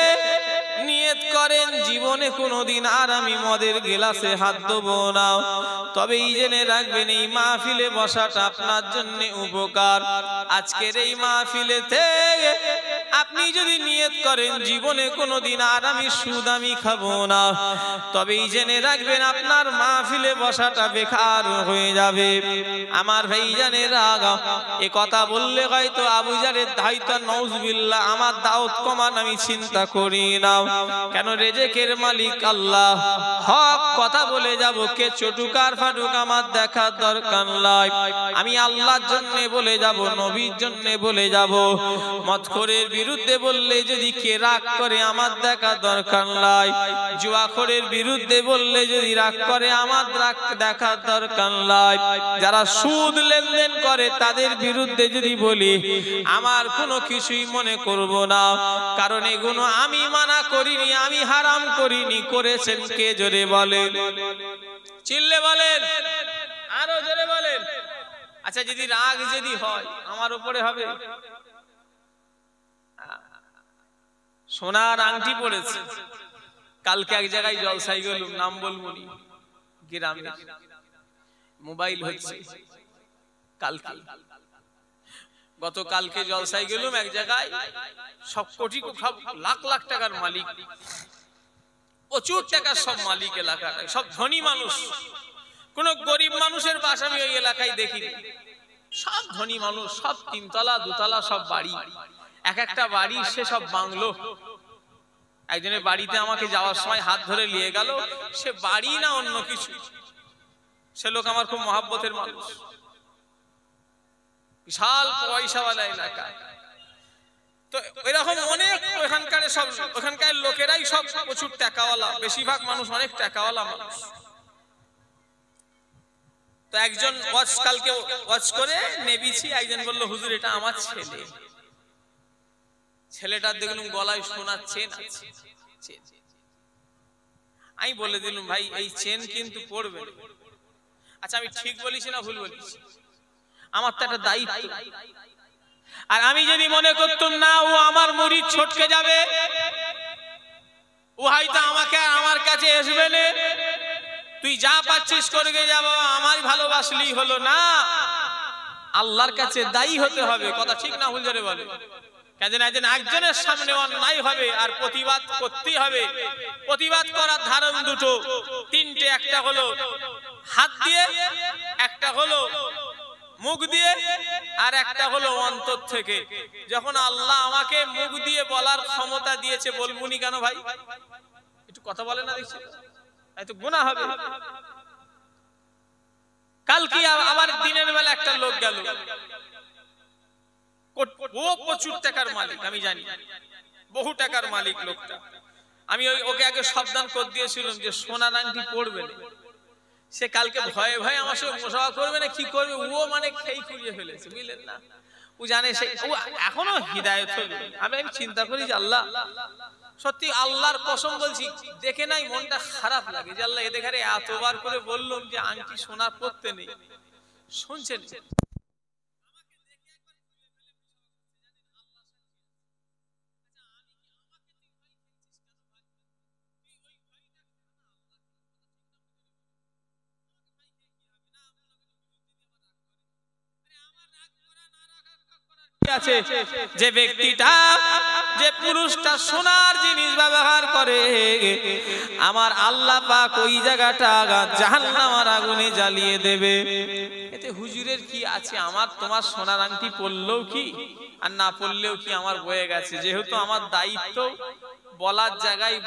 নিয়ত করেন জীবনে কোনোদিন আর আমি মদের গেলাসে হাত দেবো না। তবেই জেনে রাখবেন এই মাহফিলে বসাটা আপনার জন্য উপকার। আজকের এই মাহফিলেতে আপনি যদি নিয়ত করেন জীবনে কোনোদিন আর আমি সুদ আমি খাবো না, তবেই জেনে রাখবেন আপনার মাহফিলে বসাটা বেকার হয়ে যাবে। আমার ভাইজানেরা, এ কথা বললে হয়তো আবু জারের হয়তো নাউজুবিল্লাহ আমার দাওয়াত কমান আমি চিন্তা করি না। কেন? রেজেকের মালিক আল্লাহ। হক কথা বলে যাব, কে চটুকার ফাটুক আমার দেখার দরকার নাই। আমি আল্লাহর জন্য বলে যাব, নবীর জন্য বলে যাব। মদখোরের বিরুদ্ধে বললে যদি কে রাগ করে আমার দেখা দরকার নাই। জুয়াখোরের বিরুদ্ধে বললে যদি রাগ করে আমার রাগ দেখার দরকার নাই। যারা সুদ লেনদেন করে তাদের বিরুদ্ধে যদি বলি আমার কোনো কিছুই মনে করব না, কারণ এগুলো আমি মানা করিনি, আমি হারাম করিনি। করেছেন কে? জোরে বলেন, চিল্লে বলেন, আরো জোরে বলেন। আচ্ছা যদি রাগ যদি হয় আমার উপরে হবে? সোনার আংটি পড়েছে, কালকে এক জায়গায় জলসাই গেলুম, নাম বলবো নি, গ্রামে মোবাইল হচ্ছে। কালকে গতকালকে জলসাই গেলুম এক জায়গায়, সব কোটি সব লাখ লাখ টাকার মালিক, প্রচুর টাকার সব মালিক এলাকাটা, সব ধনী মানুষ। কোন গরিব মানুষের বাসা আমি ওই এলাকায় দেখিনি। সব ধনী মানুষ, সব তিনতলা দুতলা সব বাড়ি, এক একটা বাড়ি সে সব বাংলো। একজনের বাড়িতে আমাকে যাওয়ার সময় হাত ধরে নিয়ে গেল, সে বাড়ি না অন্য কিছু, সে লোক আমার খুব মহব্বতের মানুষ, বিশাল পয়সাওয়ালা এলাকা। তো এরকম অনেক ওখানকার লোকেরাই সব প্রচুর টাকাওয়ালা, বেশিরভাগ মানুষ অনেক টাকাওয়ালা মানুষ। তো একজন কালকে ওয়াজ করে নেবিছি, একজন বললো হুজুর এটা আমার ছেলে। ছেলেটা দেখলাম গলায় সোনার চেন আছে। আমি বলে দিলাম ভাই এই চেন কিন্তু পড়বে। আচ্ছা আমি ঠিক বলিছি না ভুল বলিছি? আমার তো একটা দায়িত্ব। আর আমি যদি মনে করতাম না ও আমার মুরিদ ছটকে যাবে, ও হয়তো আমাকে আমার কাছে আসবে না, তুই যা পাচ্ছিস করে যাব, আমার ভালোবাসলি হলো না, আল্লাহর কাছে দায়ী হতে হবে। কথা ঠিক না ভুল জোরে বলে? একজনের সামনে অন্যায় হবে আর প্রতিবাদ করতেই হবে। প্রতিবাদ করার ধারণ দুটো তিনটে, একটা হলো হাত দিয়ে, একটা হলো মুখ দিয়ে, আর একটা হলো অন্তর থেকে। যখন আল্লাহ আমাকে মুখ দিয়ে বলার ক্ষমতা দিয়েছে, বলবুনি কেন ভাই? একটু কথা বলে না, দেখছি তো গুনাহ হবে। কালকে আবার দিনের বেলা একটা লোক গেল, ও প্রচুর টাকার মালিক, আমি জানি বহু টাকার মালিক লোকটা। আমি ওকে আগে সাবধান করে দিয়েছিলাম যে সোনার আংটি পড়বে না। সে কালকে ভয়ে ভয়ে আমার সঙ্গে মোশাওয়া করবে না, কি করবে ও মানে খেই খুঁড়িয়ে ফেলেছে, বুঝলেন না? ও জানে সে ও এখনো হিদায়াত হবে। আমি চিন্তা করি যে আল্লাহ, সত্যি আল্লাহর কসম বলছি, দেখে নাই মনটা খারাপ লাগে যে আল্লাহ এদের ঘরে এতবার করে বললাম যে আংটি সোনা পড়তে নেই, শুনছেন? আছে যে ব্যক্তিটা, যে পুরুষটা সোনার জিনিস ব্যবহার করে, আমার আল্লাহ পাক ওই জায়গাটা জাহান্নামের আগুনে জ্বালিয়ে দেবে। এতে হুজুরের কি আছে? আমার তোমার সোনার আংটি পড়লেও কি আর না পড়লেও কি আমার বয়ে গেছে। যেহেতু আমার দায়িত্ব বলার জায়গায়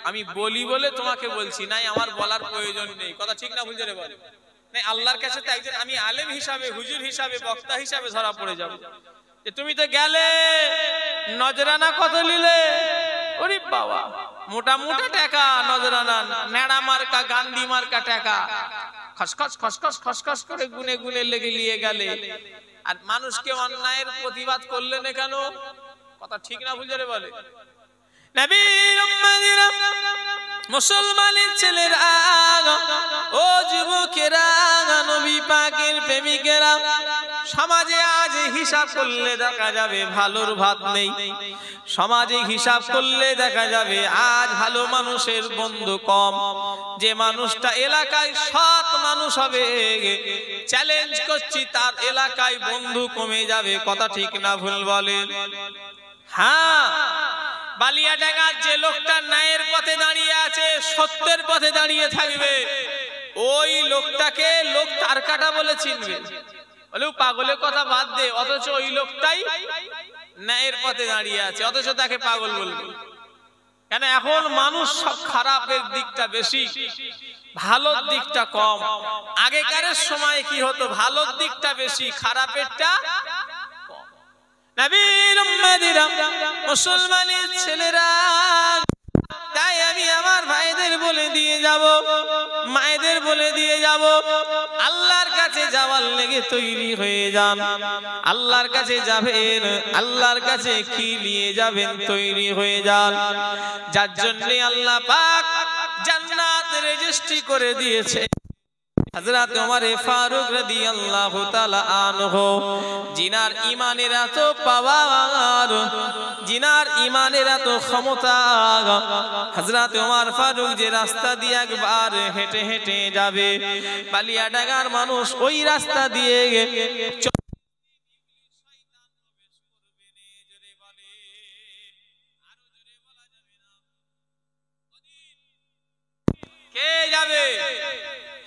আমি বলি বলে তোমাকে বলছি, নাই আমার বলার প্রয়োজন নেই। কথা ঠিক না হুজুরে বলে? নাই আল্লাহর কাছে তো একজন আমি আলেম হিসাবে, হুজুর হিসাবে, বক্তা হিসাবে ধরা পড়ে যাবো। তুমি তো গেলে নজরানা কত নিলে? ওরে বাবা, মোটা মোটা টাকা নজরানা, নেড়া মার্কা, গান্ধী মার্কা টাকা, খসখস খসখস খসখস করে গুনে গুনে লেগে নিয়ে গেলে। আর মানুষকে অন্যায়ের প্রতিবাদ করলে না কেন? কথা ঠিক না ভুল জোরে বলে? নবীর উম্মতিরা, মুসলমানের ছেলেরা, ও যুবকেরা, নবী পাকের প্রেমিকেরা, সমাজে আজ হিসাব করলে দেখা যাবে ভালোর ভাত নেই। সমাজে হিসাব করলে দেখা যাবে আজ ভালো মানুষের বন্ধু কম। যে মানুষটা এলাকায় সৎ মানুষ হবে, চ্যালেঞ্জ করছি, তার এলাকায় বন্ধু কমে যাবে। কথা ঠিক না ভুল বলে? হ্যাঁ, বালিয়াডাঙ্গার যে লোকটা ন্যায়ের পথে দাঁড়িয়ে আছে, সত্যের পথে দাঁড়িয়ে থাকবে, ওই লোকটাকে লোক তার কাটা বলে চিনবে। বলেও পাগলের কথা বাদ দে, অথচ ওই লোকটাই ন্যায়ের পথে দাঁড়িয়ে আছে, অথচ তাকে পাগল বলবে কেন? এখন মানুষ সব খারাপের দিকটা বেশি, ভালোর দিকটা কম। আগেকার সময় কি হতো? ভালোর দিকটা বেশি, খারাপেরটা কম। নবীর উম্মতিরা, মুসলমানের ছেলেরা, তাই আমি আমার ভাইদের বলে দিয়ে যাব, মায়েদের বলে দিয়ে যাব, আল্লাহর কাছে যাওয়ার লেগে তৈরি হয়ে যান। আল্লাহর কাছে যাবেন, আল্লাহর কাছে কি নিয়ে যাবেন তৈরি হয়ে যান। যার জন্য আল্লাহ পাক জান্নাত রেজিস্ট্রি করে দিয়েছে। হযরত ওমর ফারুক রাদিয়াল্লাহু তাআলা আনহু, জিনার ইমানের এত পাওয়ার, জিনার ইমানের এত ক্ষমতা, হযরত ওমর ফারুক যে রাস্তা দিয়ে একবার হেঁটে হেঁটে যাবে, বালিয়াডাঙ্গার মানুষ ওই রাস্তা দিয়ে কে যাবে?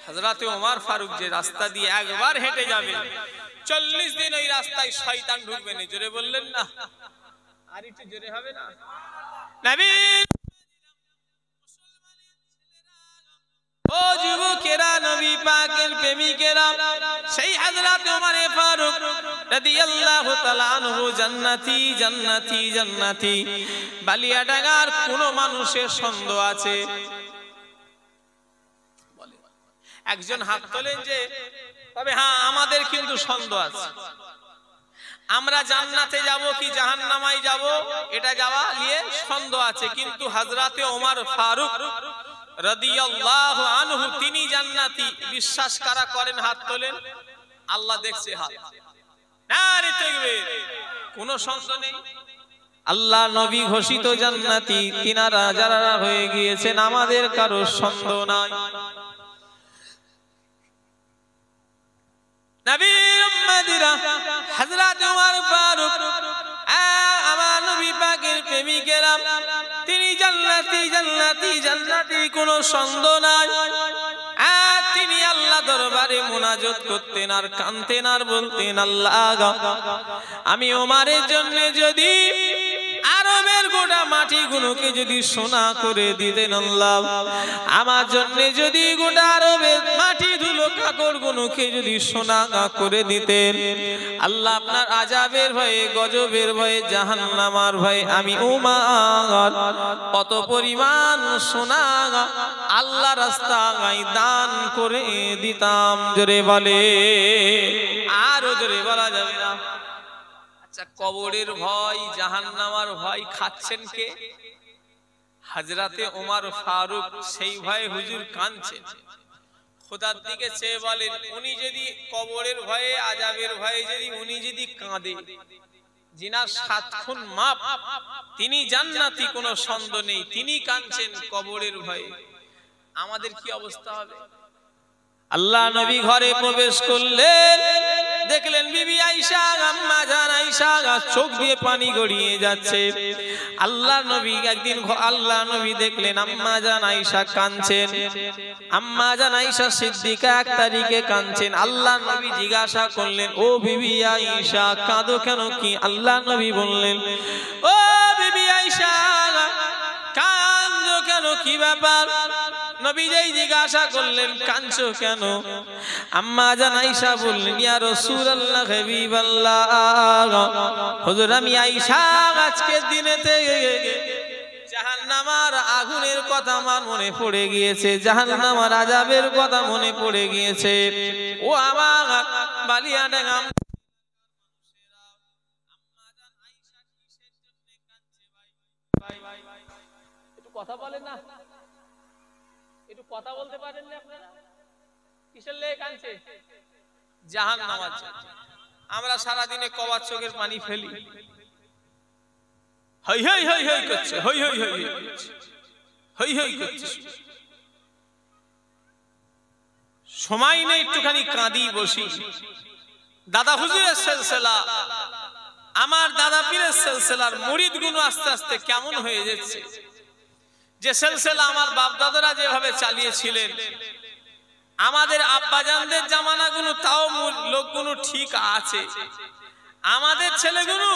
হযরত ওমর ফারুক যে রাস্তা দিয়ে একবার হেঁটে যাবে, 40 দিন ওই রাস্তায় শয়তান ঢুকবে না। জোরে বললেন না? আর একটু জোরে হবে না? নবী, ও যুবকেরা, নবী পাকের প্রেমিকেরা, সেই হযরত ওমর ফারুক রাদিয়াল্লাহু তাআলা আনহু জান্নাতি জান্নাতি জান্নাতি। বালিয়াডাঙ্গার কোন মানুষের সন্দেহ আছে? একজন হাত তোলেন যে, তবে হ্যাঁ আমাদের কিন্তু সন্দেহ আছে, আমরা জান্নাতে যাব কি জাহান্নামায় যাব, এটা যাওয়া নিয়ে সন্দেহ আছে। কিন্তু হযরতে ওমর ফারুক রাদিয়াল্লাহু আনহু তিনি জান্নাতি। বিশ্বাস কারা করেন হাত তোলেন। আল্লাহ দেখছে হাত। নারে তাকবীর, কোনো সন্দেহ নেই। আল্লাহ নবী ঘোষিত জান্নাতি, তিনারা যারা হয়ে গিয়েছেন আমাদের কারো সন্দেহ নাই। নবীর উম্মতিরা হযরত ওমর ফারুক আমার নবী পাকের প্রেমিকেরা তিনি জান্নাতি জান্নাতি জান্নাতি, কোনো সন্দেহ নাই। তিনি আল্লাহ দরবারে মুনাজাত করতেন আর কাঁদতেন আর বলতেন, আল্লাহ আমি ওমরের জন্য যদি আরবের গোটা মাটিগুলোকে যদি সোনা করে দিতেন, আল্লাহ আমার জন্য যদি গোটা আরবের মাটি ধুলো কাকড়গুলোকে যদি সোনা করে দিতেন, আল্লাহ আপনার আযাবের ভয়ে গজবের ভয়ে জাহান্নামের ভয়ে আমি ওমর কত পরিমাণ সোনা আল্লাহ রাস্তায় দান করে দিতাম। জোরে বলে, আরো জোরে বলা যাবে না। আচ্ছা, কবরের ভয় জাহান্নামের ভয় খাচ্ছেন কে? হযরতে ওমর ফারুক সেই ভয়ে হুজুর কাঁদছেন, খোদার দিকে চেয়ে বলেন, উনি যদি কবরের ভয়ে আযাবের ভয়ে যদি উনি যদি কাঁদে, জিনার 7 খুন মাপ, তিনি জান্নাতি, কোনো সন্দেহ নেই। তিনি কাঁদছেন কবরের ভয়ে, আমাদের কি অবস্থা হবে? আল্লাহ নবী ঘরে প্রবেশ করলেন, দেখলেন বিবি আয়েশা আম্মা জান আয়েশা চোখ দিয়ে পানি গড়িয়ে যাচ্ছে। আল্লাহ নবী একদিন আল্লাহ নবী দেখলেন আম্মা জান আয়েশা কাঁদছেন, আম্মা জান আয়েশা সিদ্দিকা 1 তারিখে কাঁদছেন। আল্লাহ নবী জিজ্ঞাসা করলেন, ও বিবি আয়েশা কাঁদো কেন? কি? আল্লাহ নবী বললেন, ও বিবি আয়েশা কাঁদো কেন, কি ব্যাপার? নবী যেই জিজ্ঞাসা করলেন কাঁদছো কেন, আম্মা জান আয়েশা বললেন, ইয়া রাসূলুল্লাহ হাবিবাল্লাহ হুজুর আমি আয়েশা আজকের দিনেতে জাহান্নামের আগুনের কথা আমার মনে পড়ে গিয়েছে, জাহান্নামের আযাবের কথা মনে পড়ে গিয়েছে। ও আমার বালিয়াডাঙ্গা একটু কথা বলেন না, একটু কথা বলতে পারেন না আপনারা? কিসের লেগে কাঁদছে? জাহান্নামের জন্য। আমরা সারা দিনে কবার চোখের পানি ফেলি, হই হই হই হই করছে, হই হই হই করছে, হই হই করছে। সময় নেই একটুখানি কাঁদি বসি। দাদা হুজুরের সিলসিলা, আমার দাদা পীরের সিলসিলার মুরিদগুলো আস্তে আস্তে কেমন হয়ে যাচ্ছে। যে সিলসিলা আমার বাপ দাদারা যেভাবে চালিয়েছিলেন, আমাদের আব্বাজানদের জামানাগুলো তাও লোকগুলো ঠিক আছে। আমাদের ছেলেগুলো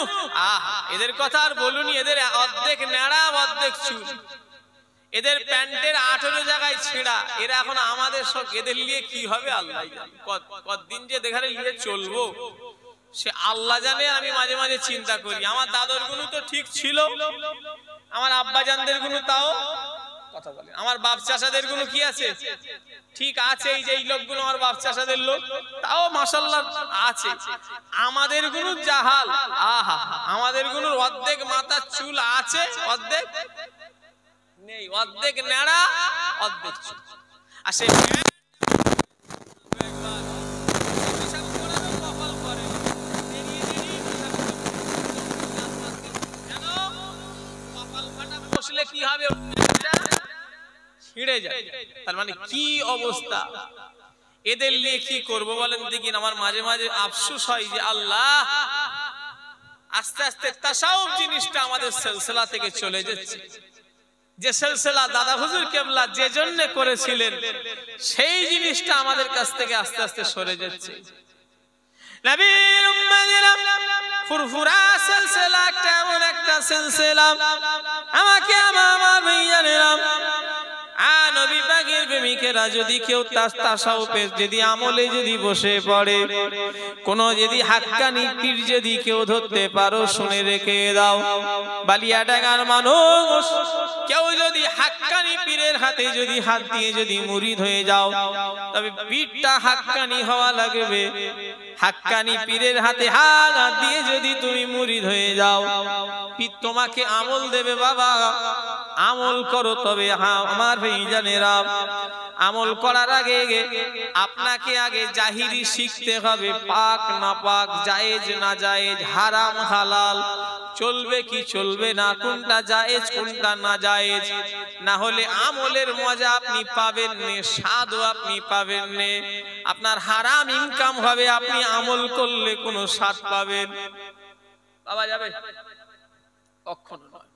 এদের কথা আর বলুনি, এদের অর্ধেক নেড়া অর্ধেক চুল, এদের প্যান্টের 18 জায়গায় ছেঁড়া। এরা এখন আমাদের সব, এদের নিয়ে কি হবে আল্লাহ জানে। কতদিন যে দেখারে নিয়ে চলবো সে আল্লাহ জানে। আমি মাঝে মাঝে চিন্তা করি, আমার দাদর গুলো তো ঠিক ছিল, আমার আব্বাজানদের গুলো তাও কথা বলে, আমার বাপ চাচাদের গুলো কি আছে ঠিক আছে। এই যে এই লোকগুলো আমার বাপ চাচাদের লোক, তাও মাশাআল্লাহ আছে। আমাদের গুলো জাহাল, আমাদের গুলোর অর্ধেক মাথার চুল আছে, অর্ধেক নেই, অর্ধেক নেড়া অর্ধেক চুল। আর সেই কি হবে, ছিঁড়ে যায়। তার মানে কি অবস্থা, এদের নিয়ে কি করবো বলেন দেখি। আমার মাঝে মাঝে আফসোস হয় যে আল্লাহ আস্তে আস্তে তাসাউফ জিনিসটা আমাদের সিলসিলা থেকে চলে যাচ্ছে। যে সিলসিলা দাদা হুজুর কেবলা যে জন্য করেছিলেন, সেই জিনিসটা আমাদের কাছ থেকে আস্তে আস্তে সরে যাচ্ছে। নবীর উম্মতিরা ফুরফুরা সিলসিলা কেমন একটা সিলসিলা, আমাকে আমার ভাইয়ারা নবী পাকের প্রেমিকেরা যদি কেউ তাসাউফে যদি আমলে যদি বসে পড়ে, কোন যদি হাক্কানি পীর যদি কেউ ধরতে পারো শুনে রেখে দাও, বালিয়াডাঙ্গার মানুষ কেউ যদি হাক্কানি পীরের হাতে যদি হাত দিয়ে যদি মুরিদ হয়ে যাও, তবে পীরটা হাক্কানি হওয়া লাগবে। হাক্কানি পীরের হাতে হাত দিয়ে যদি তুমি মুরিদ হয়ে যাও, তোমাকে আমল দেবে বাবা, আমল করো। তবে হ্যাঁ আমার ভাইজানেরা, আমল করার আগে আপনাকে আগে জাহিরি শিখতে হবে, পাক না পাক, জায়েজ না জায়েজ, হারাম হালাল, চলবে কি চলবে না, কোনটা জায়েজ কোনটা না জায়েজ। না হলে আমলের মজা আপনি পাবেন না, স্বাদও আপনি পাবেন না। আপনার হারাম ইনকাম হবে, আপনি আমল করলে কোনো স্বাদ পাবেন পাওয়া যাবে কখনো নয়।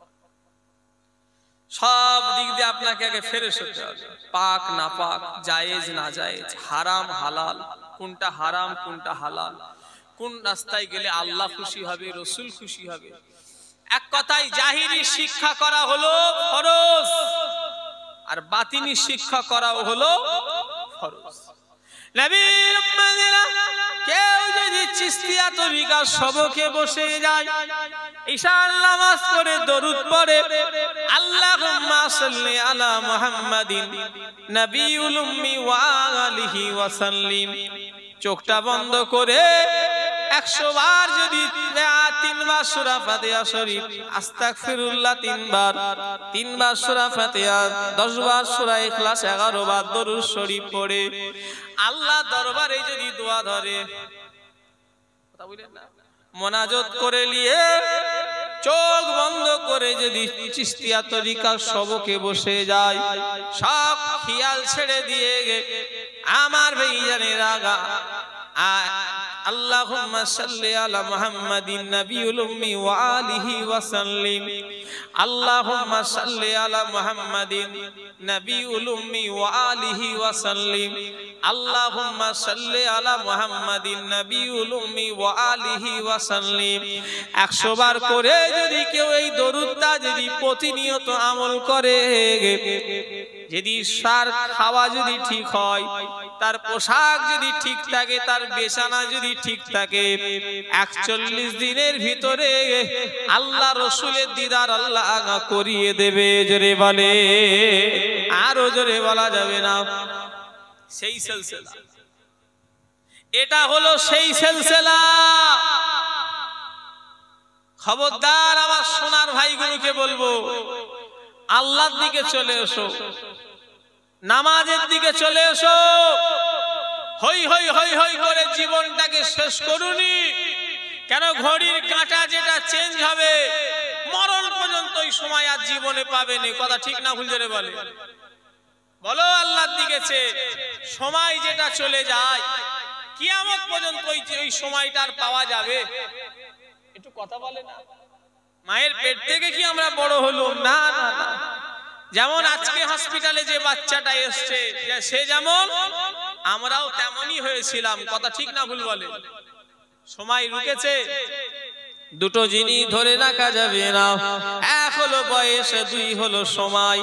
সব দিক দিয়ে আপনাকে আগে ফ্রেশ হতে হবে, পাক না পাক, জায়েজ না জায়েজ, হারাম হালাল, কোনটা হারাম কোনটা হালাল, কোন রাস্তায় গেলে আল্লাহ খুশি হবে, রসুল খুশি হবে। এক কথায় জাহিরি শিক্ষা করা হলো ফরজ, আর বাতিনি শিক্ষা করা হলো ফরজ। নবীর উম্মতেরা কেউ যদি চিশতিয়া তরিকার সবকে বসে যায়, ঈশার নামাজ পড়ে দরুদ পড়ে, আল্লাহুম্মা সাল্লি আলা মুহাম্মাদিন নবিয়ুল উম্মি ওয়া আলিহি ওয়া সাল্লিম, চোখটা বন্ধ করে 100 বার যদি 3 বার সূরা ফাতিহা শরীফ, আস্তাগফিরুল্লাহ 3 বার, 3 বার সূরা ফাতিহা, 10 বার সূরা ইখলাস, 11 বার দরুদ শরীফ পড়ে আল্লাহ দরবারে যদি দোয়া ধরে, কথা বলেন না, মোনাজাত করে নিয়ে চোখ বন্ধ করে যদি চিশতিয়া তরিকার সবকে বসে যায়, সব খেয়াল ছেড়ে দিয়ে আমার ভাইজানেরা, আল্লাহুম্মা সাল্লি আলা মুহাম্মাদিন নবিয়ুল উম্মি ওয়া আলিহি ওয়া সাল্লিম, আল্লাহুম্মা সাল্লি আলা মুহাম্মাদিন নবিয়ুল উম্মি ওয়া আলিহি ওয়া সাল্লিম, আল্লাহুম্মা সাল্লি আলা মুহাম্মাদিন নবিয়ুল উম্মি ওয়া আলিহি ওয়া সাল্লিম। 100 বার করে যদি কেউ এই দরুদটা যদি প্রতিনিয়ত আমল করে, যদি সার খাওয়া যদি ঠিক হয়, তার পোশাক যদি ঠিক থাকে, তার বিছানা যদি ঠিক থাকে, 41 দিনের ভিতরে আল্লাহ রসুলের দিদার আল্লাহ করিয়ে দেবে। জোরে বলে, আরো জোরে বলা যাবে না। সেই সিলসিলা, এটা হলো সেই সিলসিলা। খবরদার আমার সোনার ভাইগুলোকে বলবো, আল্লাহর দিকে চলে এসো, নামাজের দিকে চলে এসো। হই হই হই হই করে জীবনটাকে শেষ করুনি কেন? ঘড়ির কাঁটা যেটা চেঞ্জ হবে, মরণ পর্যন্ত ওই সময় আর জীবনে পাবে না। কথা ঠিক না ভুল জোরে বলে বলো। আল্লাহর দিকে সময় যেটা চলে যায়, কিয়ামত পর্যন্ত ওই সময়টা আর পাওয়া যাবে? একটু কথা বলে না। মায়ের পেট থেকে কি আমরা বড় হলো? না না না। যেমন আজকে হসপিটালে যে বাচ্চাটা এসছে, সে যেমন আমরাও তেমনই হয়েছিলাম। কথা ঠিক না ভুল বলে? সময় রুকেছে। দুটো জিনিস ধরে রাখা যাবে না, এক হলো বয়স, দুই হলো সময়।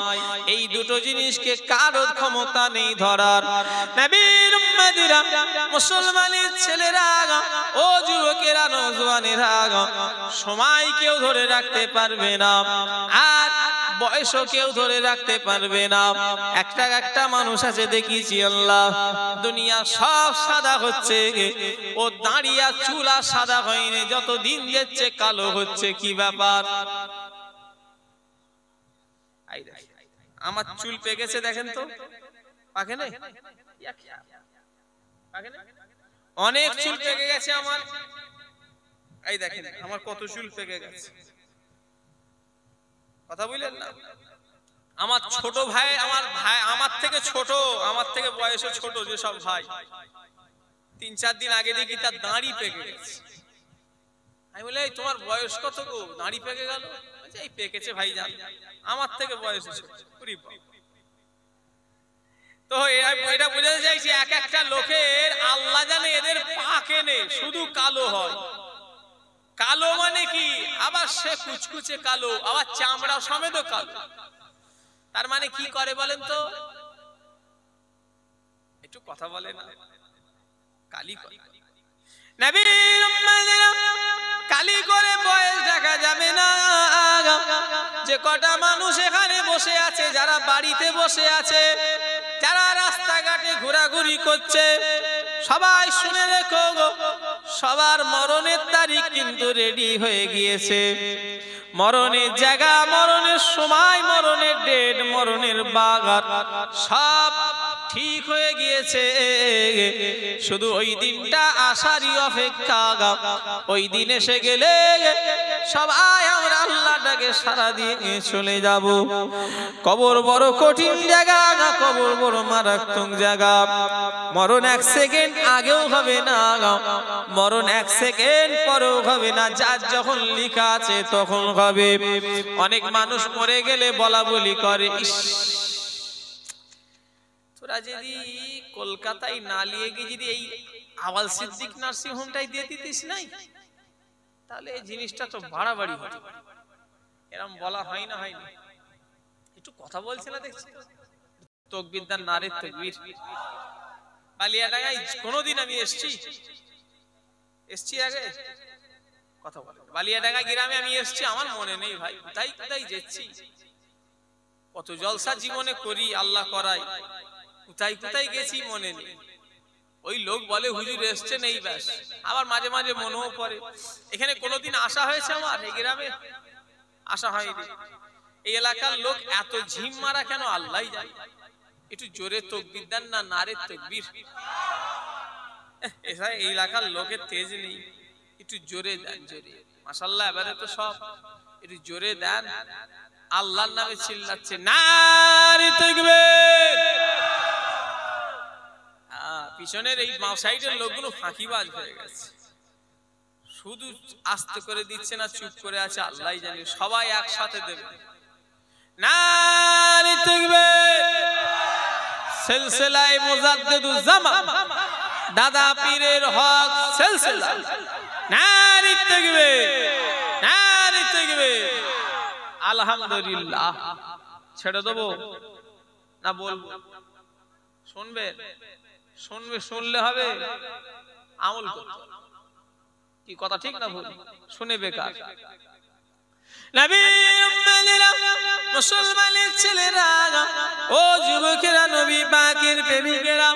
এই দুটো জিনিসকে কারো ক্ষমতা নেই ধরার। নবীর উম্মতিরা, মুসলমানের ছেলেরা ও যুবকেরা, নওজওয়ানেরা, সময় কেউ ধরে রাখতে পারবে না, আর বয়সও কেউ ধরে রাখতে পারবে না। একটা মানুষ আছে দেখিছি আল্লাহ, দুনিয়া সব সাদা হচ্ছে, ও দাঁড়িয়ে চুলা সাদা হয়নি, যত দিন যাচ্ছে কালো হচ্ছে। কি ব্যাপার? আমার চুল পেকেছে দেখেন তো, পাকে নেই? অনেক চুল পেকে গেছে আমার। এই দেখেন আমার কত চুল পেকে গেছে। কথা বললেন না? আমার ছোট ভাই, আমার থেকে ছোট, আমার থেকে বয়সে ছোট যেসব ভাই, 3-4 দিন আগে দেখি তার দাড়ি পেকে গেছে। আমি বলি, এই তোমার বয়স কত গো, দাড়ি পেকে গেল? এই পেকেছে ভাই জান, আমার থেকে বয়সে ছোট। তো এটা বোঝাতে চাইছি, এক একটা লোকের আল্লাহ জানে এদের পাকে নেই, শুধু কালো হয়। কালো মানে কি? আবার সে কুচকুচে কালো, আবার চামড়া সমেত কালো। তার মানে কি করে বলেন তো? একটু কথা বলে না। কালি করে। নবীর উম্মতেরা, কালি করে বয়স দেখা যাবে না। যে কটা মানুষ এখানে বসে আছে, যারা বাড়িতে বসে আছে, যারা রাস্তাঘাটে ঘোরাঘুরি করছে, সবাই শুনে রেখো, সবার মরণের তারিখ কিন্তু রেডি হয়ে গিয়েছে। মরণের জায়গা, মরণের সময়, মরণের ডেট, মরণের বাগান সব ঠিক হয়ে গিয়েছে। শুধু ওই দিনটা আসারই অপেক্ষা। ওই দিন এসে গেলে সবাই আমরা আল্লাহটাকে সারা দিয়ে চলে যাব। কবর বড় কঠিন জায়গা, কবর বড় মারাত্মক জায়গা। মরণ এক সেকেন্ড আগেও হবে না, মরণ এক সেকেন্ড পরেও হবে না। যার যখন লেখা আছে তখন হবে। অনেক মানুষ মরে গেলে বলা বলি করে, ইস তোরা যদি কলকাতায় না নিয়ে গিয়ে যদি এই আওয়াল সিদ্দিক নার্সিং হোমটাই দিয়ে দিতিস নাই, তাহলে এই জিনিসটা তো বাড়াবাড়ি হতো। এরকম বলা হয় না, হয়নি? একটু কথা বলছে না দেখছি। তাকবীর দান, নারে তাকবীর। বালিয়াডাঙ্গায় কোনোদিন আমি এসছি আগে কথা বলে। বালিয়াডাঙ্গা গ্রামে আমি এসছি, আমার মনে নেই ভাই। কোথায় কোথায় যাচ্ছি, কত জলসা জীবনে করি, আল্লাহ করাই, কোথায় কোথায় গেছি মনে নেই। ওই লোক বলে হুজুর এসছেন এই ব্যাস। আবার মাঝে মাঝে মনেও পড়ে এখানে কোনোদিন আসা হয়েছে আমার এই গ্রামে? আসা হয়নি। এই এলাকার লোক এত ঝিম মারা কেন আল্লাহই জানে। একটু জোরে তাকবীর দেন না, নারে তাকবীর। এই এলাকার লোকের তেজ নেই, একটু জোরে দেন, জোরে। মাশাআল্লাহ এবারে তো সব একটু জোরে দেন। আল্লাহর নামে চিল্লাচ্ছে, নারে তাকবীর। পিছনের এই বাঁ সাইডের লোকগুলো ফাঁকিবাজ হয়ে গেছে, শুধু আস্তে করে দিচ্ছে না, চুপ করে আছে, আল্লাহই জানে। সবাই একসাথে দেবে, নারে তাকবীর। সিলসিলায়ে মুজাদ্দিদুজ জামান দাদা পীরের হক সিলসিলা, নারে তাকবীর, নারে তাকবীর। আলহামদুলিল্লাহ। ছেড়ে দেবো না বলবো? শুনবে? শুনবে, শুনলে হবে, আমল করতে হবে। কি কথা ঠিক না ভুল? শুনে বেকার। নবীর উম্মতেরা, মুসলমানের ছেলেরা, ও যুবকেরা, নবী পাকের প্রেমিকেরা,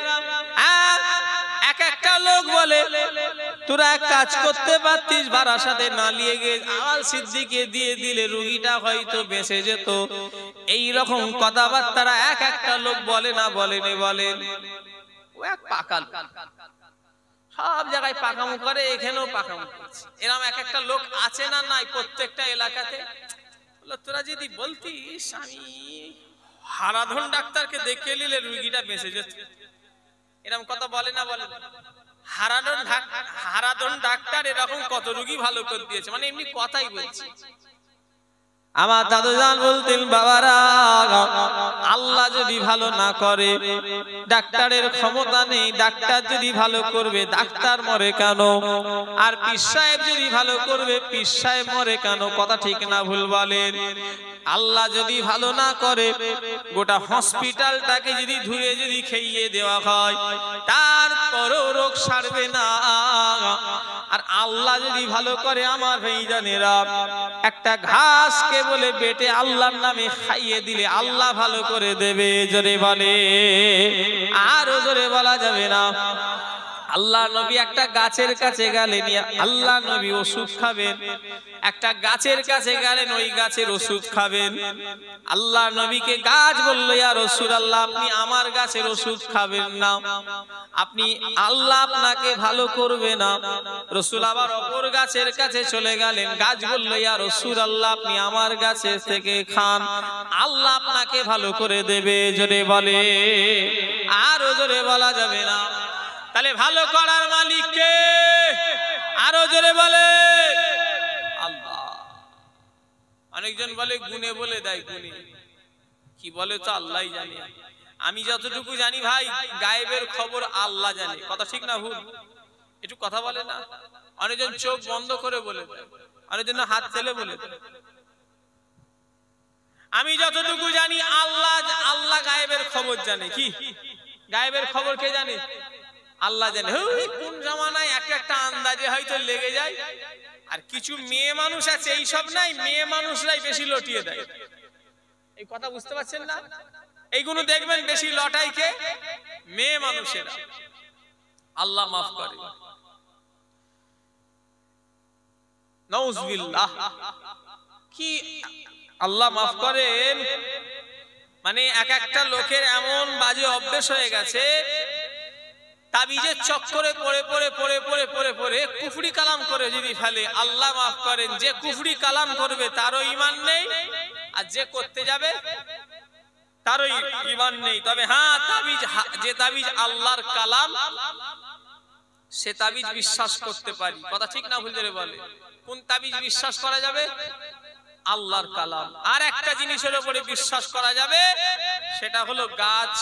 এক একটা লোক বলে তোরা এক কাজ করতে পারতিস, বারাসাতে না নিয়ে গিয়ে আওয়াল সিদ্দিককে দিয়ে দিলে রোগীটা হয়তো বেঁচে যেত। এই রকম কথাবার্তা এক একটা লোক বলে না, বলেনি? বলেন। ও এক পাকাল, সব জায়গায় পাকামো করে, এখানেও পাকামো করছে। এরকম এক একটা লোক আছে না নাই প্রত্যেকটা এলাকাতে? তোরা যদি বলতিস আমি হারাধন ডাক্তারকে দেখে নিলে রোগীটা বেঁচে যেত, এরকম কথা বলে না? বলে। হারাধন ডাক্তার এরকম কত রোগী ভালো করে দিয়েছে, মানে এমনি কথাই বলছি। আমার দাদুজান বলতেন, বাবারা আল্লাহ যদি ভালো না করে ডাক্তারের ক্ষমতা নেই। ডাক্তার যদি ভালো করবে ডাক্তার মরে কেন? আর পীর সাহেব যদি ভালো করবে পীর সাহেব মরে কেন? কথা ঠিক না ভুল বলেন? আল্লাহ যদি ভালো না করে গোটা হসপিটালটাকে যদি ধুয়ে যদি খেয়ে দেওয়া হয় তারপরও রোগ সারবে না। আর আল্লাহ যদি ভালো করে আমার ভাইজানেরা, একটা ঘাসকে বলে বেটে আল্লাহর নামে খাইয়ে দিলে আল্লাহ ভালো করে দেবে। জোরে বলে, আরো জোরে বলা যাবে না। আল্লাহ নবী একটা গাছের কাছে গেলেন, আল্লাহ নবী ওষুধ খাবেন। একটা গাছের কাছে গেলেন, ওই গাছের ওষুধ খাবেন। আল্লাহ নবীকে গাছ বলল, ইয়া রাসূলুল্লাহ আপনি আমার গাছের ওষুধ খাবেন না, আপনি আল্লাহ আপনাকে ভালো করবে না। রাসূল আবার অপর গাছের কাছে চলে গেলেন, গাছ বলল, ইয়া রাসূলুল্লাহ আপনি আমার গাছের থেকে খান, আল্লাহ আপনাকে ভালো করে দেবে। জোরে বলে, আরো জোরে বলা যাবে না। তাহলে ভালো করার মালিক কে? আরো জোরে বলে, আল্লাহ। অনেকজন বলে গুনে বলে দেয়, গুনে কি বলে তো আল্লাহই জানে। আমি যতটুকু জানি ভাই, গায়েবের খবর আল্লাহ জানে। কথা ঠিক না ভুল? একটু কথা বলে না। অনেকজন চোখ বন্ধ করে বলে দেয়, অনেকজন হাত ফেলে বলে দেয়। আমি যতটুকু জানি আল্লাহ, আল্লাহ গায়েবের খবর জানে। কি গায়েবের খবর কে জানে? আল্লাহ জানে। কোন জামানায় এক একটা আন্দাজে হয়তো লেগে যায়। আর কিছু মেয়ে মানুষ আছে এইসব নাই, মেয়ে মানুষরাই বেশি লটিয়ে দেয়। এই কথা বুঝতে পারছেন না? এইগুলো দেখবেন বেশি লটাই কে? মেয়ে মানুষেরা। আল্লাহ মাফ করে। নাউজুবিল্লাহ। কি আল্লাহ মাফ করেন, মানে এক একটা লোকের এমন বাজে অভ্যেস হয়ে গেছে, তাবিজের চক্করে পড়ে পড়ে পড়ে পড়ে পড়ে পড়ে কুফরি কালাম করে যদি ফেলে, আল্লাহ মাফ করেন, যে কুফরি কালাম করবে তারও ঈমান নেই, আর যে করতে যাবে তারও ঈমান নেই। তবে হ্যাঁ, তাবিজ, যে তাবিজ আল্লাহর কালাম, সে তাবিজ বিশ্বাস করতে পারি। কথা ঠিক না ভুল ধরে বলে? কোন তাবিজ বিশ্বাস করা যাবে? আল্লাহর কালাম। আর একটা জিনিসের উপরে বিশ্বাস করা যাবে, সেটা হলো গাছ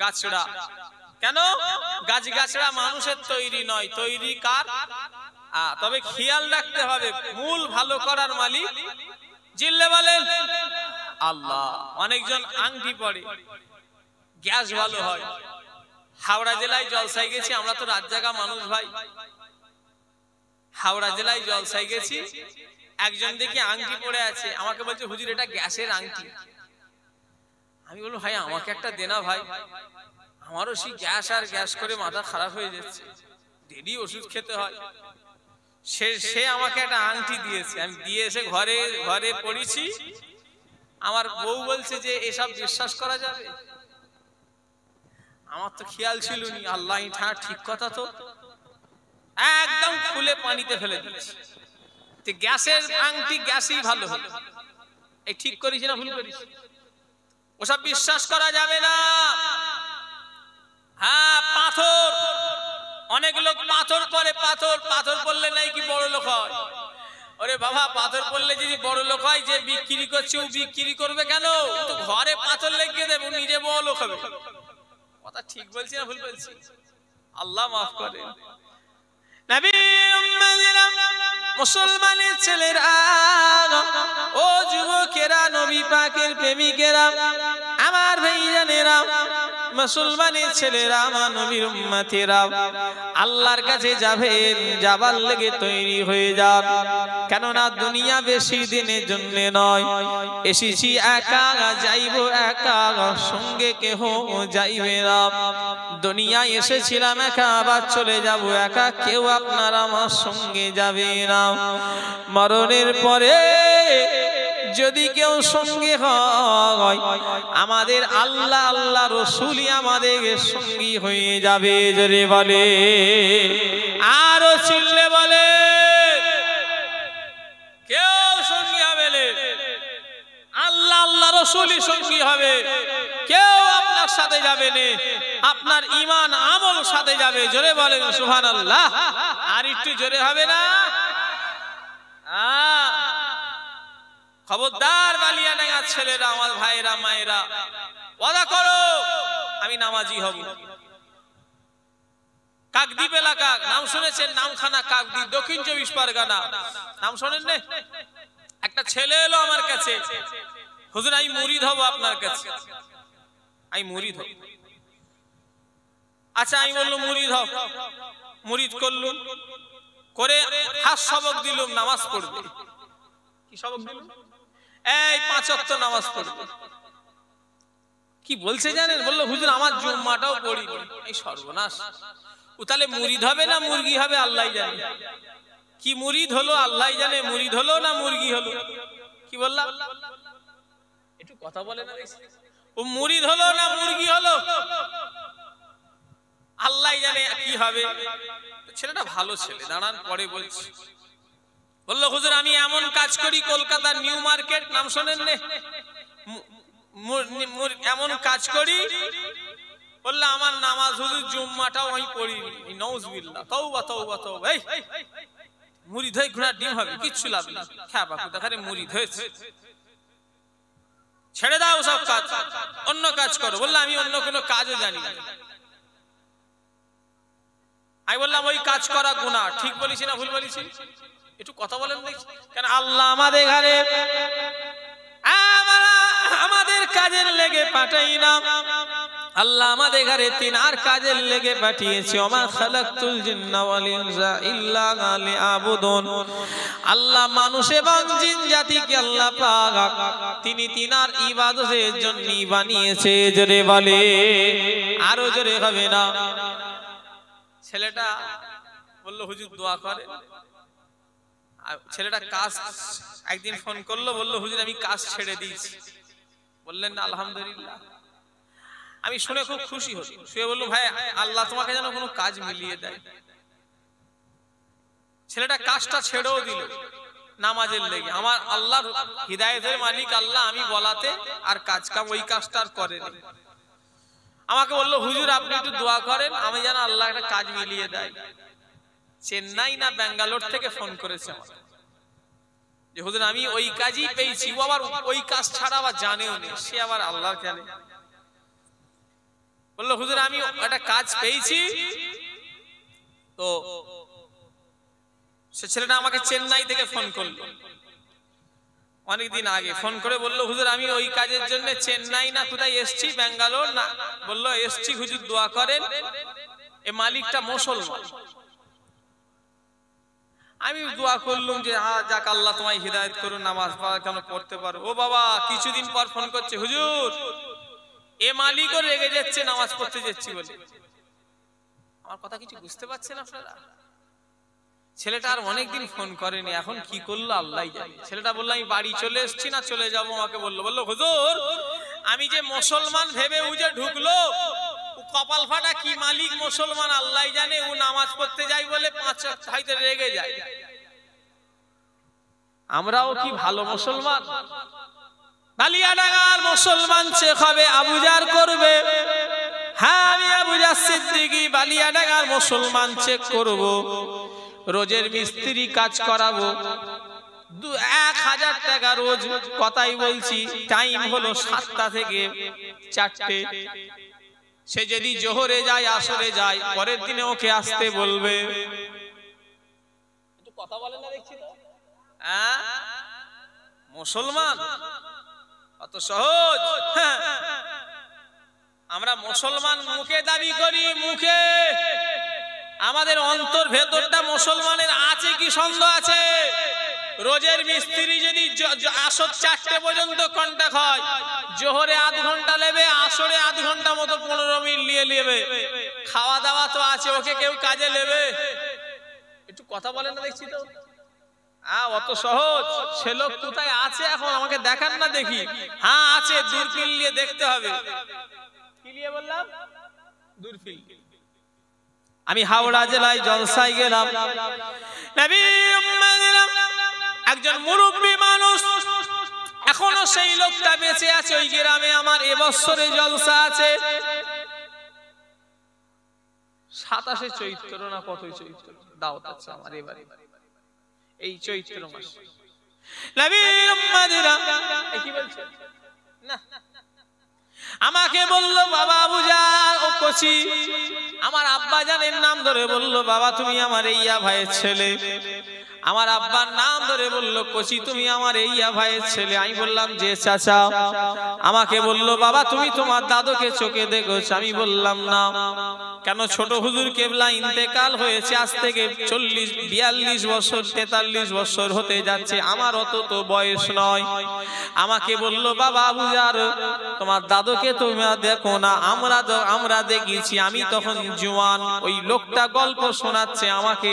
গাছড়া। কেন? গাছ গাছড়া মানুষের তৈরি নয়, তৈরি কার? তবে খেয়াল রাখতে হবে, মূল ভালো করার মালিক জিল্লে বলেন আল্লাহ। অনেকজন আংটি পরে, গ্যাস ভালো হয়। হাওড়া জেলায় জলসায় গেছি, আমরা তো রাত জাগা মানুষ ভাই। হাওড়া জেলায় জলসায় গেছি, একজন দেখি আংটি পরে আছে, আমাকে বলছে হুজুর এটা গ্যাসের আংটি। আমি বললাম ভাই আমাকে একটা দেনা ভাই, আমারও সেই গ্যাস আর গ্যাস করে মাথা খারাপ হয়ে যাচ্ছে, ডেলি ওষুধ খেতে হয়। সে আমাকে একটা আংটি দিয়েছে, আমি দিয়ে এসে ঘরে পড়েছি। আমার বউ বলছে যে এসব বিশ্বাস করা যাবে? আমার তো খেয়াল ছিল নি। আল্লাহ ঠিক কথা তো, একদম খুলে পানিতে ফেলে দিয়েছে। গ্যাসের আংটি গ্যাসই ভালো হলো। এই ঠিক করিস না ভুল করিস? ওসব বিশ্বাস করা যাবে না। হ্যাঁ, পাথর, অনেক লোক পাথর পরে, পাথর পড়লে নাই কি বড় লোক হয়? ওরে বাবা, পাথর পড়লে যদি বড় লোক হয়, যে বিক্রি করছে ও বিক্রি করবে কেন? তো ঘরে পাথর লেগে দেবে, নিজে বড় লোক হবে। কথা ঠিক বলছি না ভুল বলছি? আল্লাহ মাফ করে। নবী উম্মতিরা, মুসলমানের ছেলেরা, ও যুবকেরা, নবী পাকের প্রেমিকেরা, আমার ভাইজানেরা, মুসলমানের ছেলেরা, আমার নবীর উম্মতিরা, আল্লাহর কাছে যাবেন, যাবার লেগে তৈরি হয়ে যান। কেননা দুনিয়া বেশি দিনের জন্য নয়, এসেছি একা, যাইব একা, সঙ্গে কেহ যাইবে না। দুনিয়ায় এসেছিলাম একা, আবার চলে যাব একা, কেউ আপনার আমার সঙ্গে যাবে না। মরণের পরে যদি কেউ সঙ্গে হয়, আমাদের আল্লাহ আল্লাহ রসুলই আমাদের সঙ্গী হয়ে যাবে। জোরে বলে, আরো চিল্লে বলে, কেউ সঙ্গী হবে না, আল্লাহ আল্লাহ রসুলই সঙ্গী হবে। কেউ আপনার সাথে যাবে না, আপনার ঈমান আমল সাথে যাবে। জোরে বলেন সুবহানাল্লাহ। আর একটু জোরে হবে না? খবরদার বালিয়াডাঙ্গার ছেলেরা, আমার ভাইরা মায়েরা, ওয়াদা করো আমি নামাজি হব। কাকদ্বীপ এলাকা নাম শুনেছেন? নামখানা কাকদ্বীপ, দক্ষিণ 24 পরগনা। নাম শোনেন না? একটা ছেলে এলো আমার কাছে, হুজুর আমি মুরিদ হব আপনার কাছে। আমি মুরিদ হব। আচ্ছা, আমি বললাম মুরিদ হব। মুরিদ করলুম, করে খাস সবক দিলুম, নামাজ পড়বে। কি সবক দিলুম? এই 5 ওয়াক্ত নামাজ পড়বে। কি বলছে জানেন? বললো হুজুর আমার জুম্মাটাও পড়িনি। এই সর্বনাশ! ও তাহলে মুরিদ হবে না মুরগি হবে আল্লাহ জানে। কি মুরিদ হলো আল্লাহ জানে, মুরিদ হলো না মুরগি হলো? কি বললাম? একটু কথা বলে না। ও মুরিদ হলো না মুরগি হলো আল্লাহ জানে কি হবে। ছেলেটা ভালো ছেলে, দাঁড়ান পরে বলছি। বললো হুজুর আমি এমন কাজ করি, কলকাতার নিউ মার্কেট, নাম শোনেন না? এমন কাজ করি। বললো আমার নামাজ হুজুর জুম্মাটাও আমি পড়িনি। নাউজুবিল্লাহ, তওবা তওবা তওবা। এই মুরিদ হয়ে ঘোড়ার ডিম হবে, কিচ্ছু লাভ নেই। খ্যাপা কোথাকারে মুরিদ হয়েছে। ছেড়ে দাও সব কাজ, অন্য কাজ করো। বললো আমি অন্য কোনো কাজও জানি না। আমি বললাম ওই কাজ করা গুনাহ। ঠিক বলেছি না ভুল বলেছি? একটু কথা বলেন দেখি। কেন আল্লাহ আমাদের ঘরে আমাদের কাজের লেগে পাঠাই না। আল্লাহ আমাদের ঘরে তিনার কাজের লেগে পাঠিয়েছে। ওমা খালাকতুল জিন্না ওয়াল ইনসা ইল্লা লিয়াবুদুন। আল্লাহ মানুষ এবং জিন জাতিকে আল্লাহ পাক তিনি তিনার ইবাদতের জন্য বানিয়েছে। জোরে বলে, আরো জোরে হবে না? ছেলেটা বলল হুজুর দোয়া করে। ছেলেটা কাজ একদিন ফোন করলো, বললো হুজুর আমি কাজ ছেড়ে দিয়েছি। বললেন না আলহামদুলিল্লাহ। আমি শুনে খুব খুশি হল। শুয়ে বললো ভাই আল্লাহ তোমাকে যেন কোনো কাজ মিলিয়ে দেয়। ছেলেটা কাজটা ছেড়েও দিল নামাজের লেগে। আমার আল্লাহর হিদায়াতের মালিক আল্লাহ, আমি বলাতে আর কাজ কাম ওই কাজটা আর করেনি। আমাকে বললো হুজুর আপনি একটু দোয়া করেন আমি যেন আল্লাহ একটা কাজ মিলিয়ে দেয়। চেন্নাই না ব্যাঙ্গালোর থেকে ফোন করেছে আমার যে হুজুর আমি ওই কাজই পেয়েছি। ও আবার ওই কাজ ছাড়া আবার জানেও না, সে আবার আল্লাহর জানে। বললো হুজুর আমি একটা কাজ পেয়েছি। তো সে ছেলেটা আমাকে চেন্নাই থেকে ফোন করলো অনেকদিন আগে। ফোন করে বললো হুজুর আমি ওই কাজের জন্য চেন্নাই না কোথায় এসছি, ব্যাঙ্গালোর না। বললো এসছি হুজুর দোয়া করেন। এ মালিকটা মুসলমান। আমি দোয়া করলাম যে যাক আল্লাহ তোমায় হিদায়াত করুন, নামাজ কেন পড়তে পারো। ও বাবা কিছুদিন পর ফোন করছে হুজুর এ মালিকও রেগে যাচ্ছে নামাজ পড়তে যাচ্ছি বলে। আমার কথা কিছু বুঝতে পারছেন আপনারা? ছেলেটা আর অনেকদিন ফোন করেনি, এখন কি করলো আল্লাহই জানে। ছেলেটা বললো আমি বাড়ি চলে এসেছি না চলে যাবো। আমাকে বললো হুজুর আমি যে মুসলমান ভেবে ও যে ঢুকলো, কপাল ফাটা কি মালিক মুসলমান আল্লাহই জানে। ও নামাজ পড়তে যাই বলে 5 ওয়াক্ত হয়তো রেগে যায়। আমরাও কি ভালো মুসলমান? বালিয়াডাঙ্গার মুসলমান শেখ হবে, আবুজার করবে। হ্যাঁ আমি আবুজার সিদ্দিকী বালিয়াডাঙ্গার মুসলমান চেক করব, রোজের মিস্ত্রি কাজ করাবো, 1000 টাকা রোজ। কথাই বলছি টাইম হলো 7টা থেকে 4টে। সে যদি জোহরে যায় আসরে যায় পরের দিনে ওকে আসতে বলবে। একটু কথা বলেন না দেখছি তো। হ্যাঁ মুসলমান অত সহজ? আমরা মুসলমান মুখে দাবি করি, মুখে আমাদের অন্তর ভেতরটা মুসলমানের আছে কি সন্দেহ আছে? রোজের মিস্ত্রি যদি আসর 4টে পর্যন্ত কন্টাক্ট হয়, জোহরে আধ ঘন্টা নেবে, আসরে আধ ঘন্টা মতো 15 মিনিট নিয়ে নেবে। খাওয়া দাওয়া তো আছে, ওকে কেউ কাজে নেবে? একটু কথা বলেন না দেখছি তো। অত সহজ? সে লোক কোথায় আছে এখন আমাকে দেখান না দেখি। হ্যাঁ আছে, দূরফিল নিয়ে দেখতে হবে। কি নিয়ে বললাম? দূরফিল। আমি হাওড়া জেলায় জলসায় গেলাম, একজন মুরব্বী মানুষ, এখনো সেই লোকটা বেঁচে আছে ওই গ্রামে। আমার এবছরে জলসা আছে 27শে চৈত্র না কতই চৈত্র, দাওয়াত আছে আমার এবারে এই চৈত্র মাস। কি বলছে না, আমাকে বললো বাবা আবুজা ও কচি, আমার আব্বা জানের নাম ধরে বললো বাবা তুমি আমার এইয়া ভাইয়ের ছেলে। আমার আব্বার নাম ধরে বললো কচি তুমি আমার এইয়া ভাইয়ের ছেলে। আমি বললাম যে চাচা। আমাকে বললো বাবা তুমি তোমার দাদুকে চোখে দেখেছো? আমি বললাম না। কেন? ছোট হুজুর কেবলা ইন্তেকাল হয়েছে আজ থেকে 40 42 বছর 43 বছর হতে যাচ্ছে, আমার অত তো বয়স নয়। আমাকে বললো বাবা আবুজার তোমার দাদুকে তুমি দেখো না, আমরা দেখেছি, আমি তখন জওয়ান। ওই লোকটা গল্প শোনাচ্ছে আমাকে,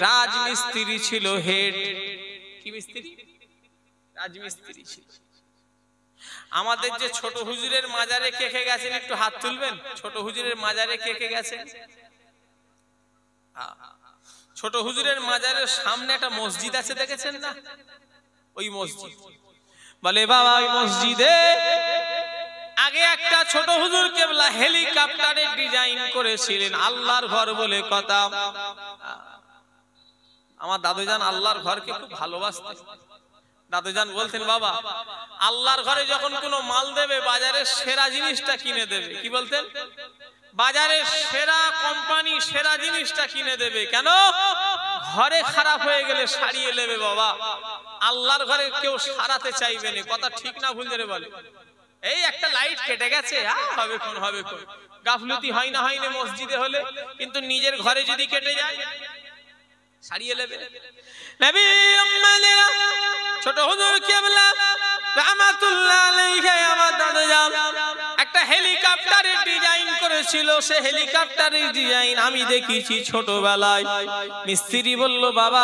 রাজমিস্ত্রি ছিল, হেড। কি মিস্ত্রি? রাজমিস্ত্রি ছিল। আমাদের যে ছোট হুজুরের মাজারে কে কে গেছেন একটু হাত তুলবেন। ছোট হুজুরের মাজারে কে কে গেছেন? ছোট হুজুরের মাজারের সামনে একটা মসজিদ আছে, দেখেছেন না? ওই মসজিদ বলে বাবা ওই মসজিদে আগে একটা ছোট হুজুর কেবলা হেলিকপ্টারের ডিজাইন করেছিলেন, আল্লাহর ঘর বলে কথা। আমার দাদুজান আল্লাহর ঘরকে খুব ভালোবাসতেন। দাদুজান বলতেন বাবা আল্লাহর ঘরে যখন কোনো মাল দেবে বাজারের সেরা জিনিসটা কিনে দেবে। কি বলতেন? বাজারের সেরা কোম্পানি সেরা জিনিসটা কিনে দেবে। কেন? ঘরে খারাপ হয়ে গেলে সারিয়ে নেবে বাবা। আল্লাহর ঘরে কেউ সারাতে চাইবে না। কথা ঠিক না ভুল ধরে বলে? এই একটা লাইট কেটে গেছে, হবে কোন হবে কোন, গাফলতি হয় না হয় না মসজিদে হলে, কিন্তু নিজের ঘরে যদি কেটে যায় সারিয়ে নেবে। নবী উম্মাদিনা ছোট হুজুর কেবলা রাহমাতুল্লাহ আলাইহি আমার দাদুজান একটা হেলিকপ্টারের ডিজাইন করেছিল। সে হেলিকপ্টারের ডিজাইন আমি দেখেছি ছোটবেলায়। মিস্ত্রি বলল বাবা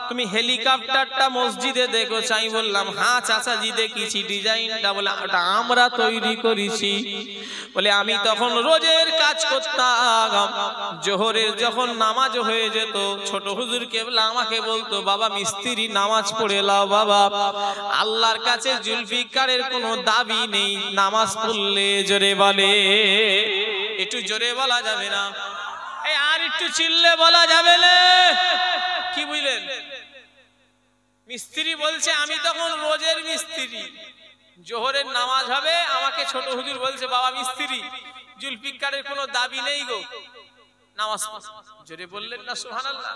তুমি হেলিকপ্টারটা মসজিদে দেখো, চাই বললাম হ্যাঁ চাচাজি দেখেছি ডিজাইনটা, বলে ওটা আমরা তৈরি করেছি। বলে আমি তখন রোজের কাজ করতাম, জোহরের যখন নামাজ হয়ে যেত ছোট হুজুর কেবলা আমাকে বলতো বাবা মিস্ত্রি নামাজ পড়ে লাও বাবা, আল্লাহর কাছে জুলফিকারের কোনো দাবি নেই, নামাজ পড়লে। জোরে বলে, একটু জোরে বলা যাবে না? এই আর একটু চিল্লে বলা যাবে না? কি বুঝলেন? মিস্ত্রি বলছে আমি তখন রোজের মিস্ত্রি, জোহরের নামাজ হবে, আমাকে ছোট হুজুর বলছে বাবা মিস্ত্রি জুলফিকারের কোনো দাবি নেই গো, নামাজ। জোরে বললেন না সুবহানাল্লাহ?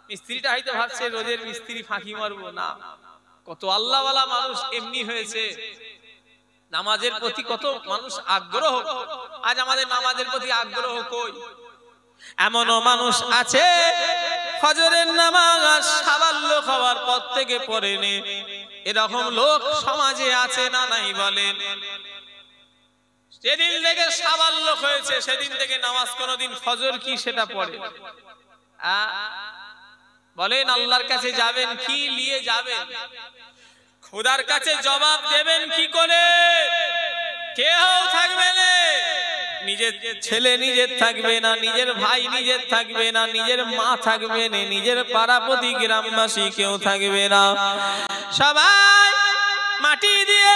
মিস্ত্রিটা হয়তো ভাবছে রোজের মিস্ত্রি ফাঁকি মারবো না, কত আল্লাহওয়ালা মানুষ এমনি হয়েছে, নামাজের প্রতি কত মানুষ আগ্রহ। আজ আমাদের নামাজের প্রতি আগ্রহ কই? এমনও মানুষ আছে ফজরের নামাজ সাবাল্য খাওয়ার পর থেকে পড়েনি, এরকম লোক সমাজে আছে না নাই বলেন? যেদিন থেকে সাবাল্য হয়েছে সেদিন থেকে নামাজ কোনোদিন ফজর কি সেটা পড়ে? বলেন আল্লাহর কাছে যাবেন কি নিয়ে যাবেন? খোদার কাছে জবাব দেবেন কি করে? কেউ থাকবে না, নিজের ছেলে নিজের থাকবে না, নিজের ভাই নিজের থাকবে না, নিজের মা থাকবে না, নিজের পাড়াপতি গ্রামবাসী কেউ থাকবে না, সবাই মাটি দিয়ে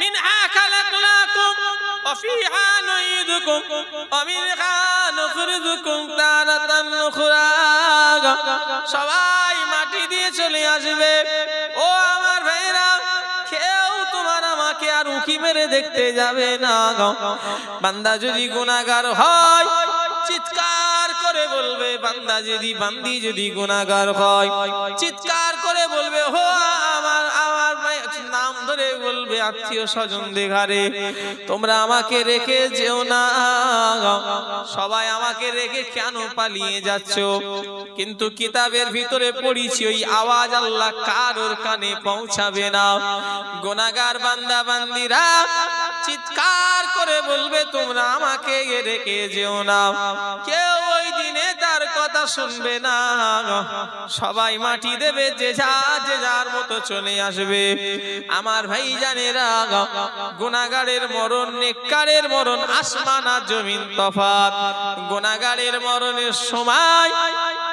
মিনহা খালাকনাকুম ওয়া ফিহা নুঈদুকুম ওয়া মিনহা নুখরিজুকুম তারাতান উখরা। সবাই মাটি দিয়ে চলে আসবে। ও আমার ভাইরা, কেউ তোমার আমাকে আর উঁকি মেরে দেখতে যাবে না। বান্দা যদি গুনাহগার হয় চিৎকার করে বলবে, বান্দা যদি বান্দি যদি গুনাহগার হয় চিৎকার করে বলবে, হো আমার নাম ধরে বলবে, আত্মীয় স্বজন দেখারে তোমরা আমাকে রেখে যেও না, সবাই আমাকে রেখে কেন পালিয়ে যাচ্ছ? কিন্তু কিতাবের ভিতরে পড়িছি ওই আওয়াজ আল্লাহ কারোর কানে পৌঁছাবে না। গুনাহগার বান্দা বান্দিরা চিৎকার করে বলবে তোমরা আমাকে রেখে যেও না, কেউ ওই দিনে তার কথা শুনবে না, সবাই মাটি দেবে, যে যার মতো চলে আসবে। আমার ভাই জানেরা, গুনাহগারের মরণ নেককারের মরণ আসমান আর জমিন তফাৎ। গুনাহগারের মরণের সময়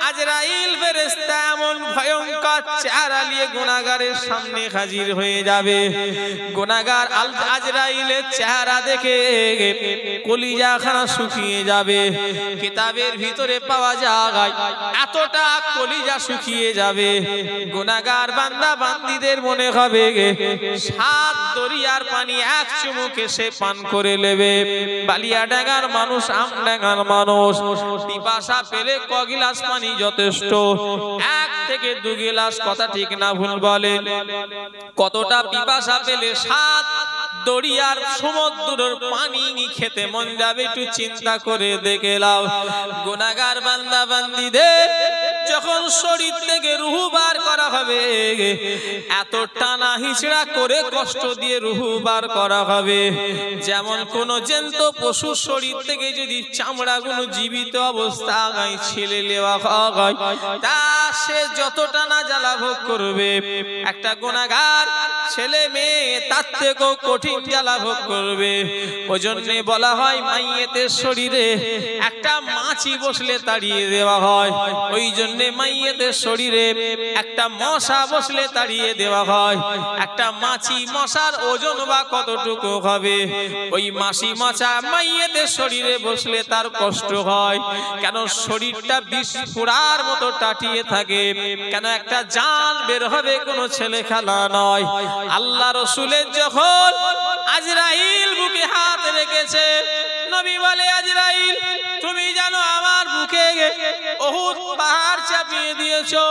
আজরাইল ফেরেশতা এমন ভয়ঙ্কর চেহারা নিয়ে গুনাহগারের সামনে হাজির হয়ে যাবে। গুনাহগার আজরাইলের চেহারা দেখে কলিজাখানা শুকিয়ে যাবে। কিতাবের ভিতরে পাওয়া যায় এতটা কলিজা শুকিয়ে যাবে, গুনাহগার বান্দা বান্দীদের মনে হবে 7 দরিয়ার পানি এক চুমুকে সে পান করে নেবে। বালিয়াডাঙ্গার মানুষ, আমডাঙ্গার মানুষ পিপাসা পেলে ক গিলাস পানি যথেষ্ট? 1 থেকে 2 গিলাস, কথা ঠিক না ভুল বলেন? কতটা পিপাসা পেলে 7 দরিয়ার সমুদ্রের পানি খেতে মন যাবে? একটু চিন্তা করে দেখে নাও। গুনাহগার বান্দা বান্দীদের যখন শরীর থেকে রূহ বার করা হবে, এত টানা হিচড়া করে কষ্ট দিয়ে রূহ বার করা হবে, যেমন কোন জ্যান্ত পশুর শরীর থেকে যদি চামড়াগুলো জীবিত অবস্থায় ছেলে নেওয়া হয়, তা সে যত টানা জ্বালা ভোগ করবে, একটা গুনাহগার ছেলে মেয়ে তার থেকেও কঠিন জ্বালা ভোগ করবে। ওই জন্য বলা হয় মাইয়েতের শরীরে একটা মাছি বসলে তাড়িয়ে দেওয়া হয়, ওই জন্য মাইয়েতের শরীরে একটা মশা বসলে তাড়িয়ে দেওয়া হয়। একটা মাছি মশার ওজন বা কতটুকু হবে? ওই মাছি মশা মাইয়েতের শরীরে বসলে তার কষ্ট হয়। কেন? শরীরটা বিষ ফোড়ার মতো টাটিয়ে থাকে। কেন? একটা জান বের হবে, কোনো ছেলে খেলা নয়। আল্লাহ রাসূলের যখন আজরাইল বুকে হাত রেখেছে, নবী বলে আজরাইল তুমি জানো আমার বুকে উহুদ পাহাড় চাপিয়ে দিয়েছো।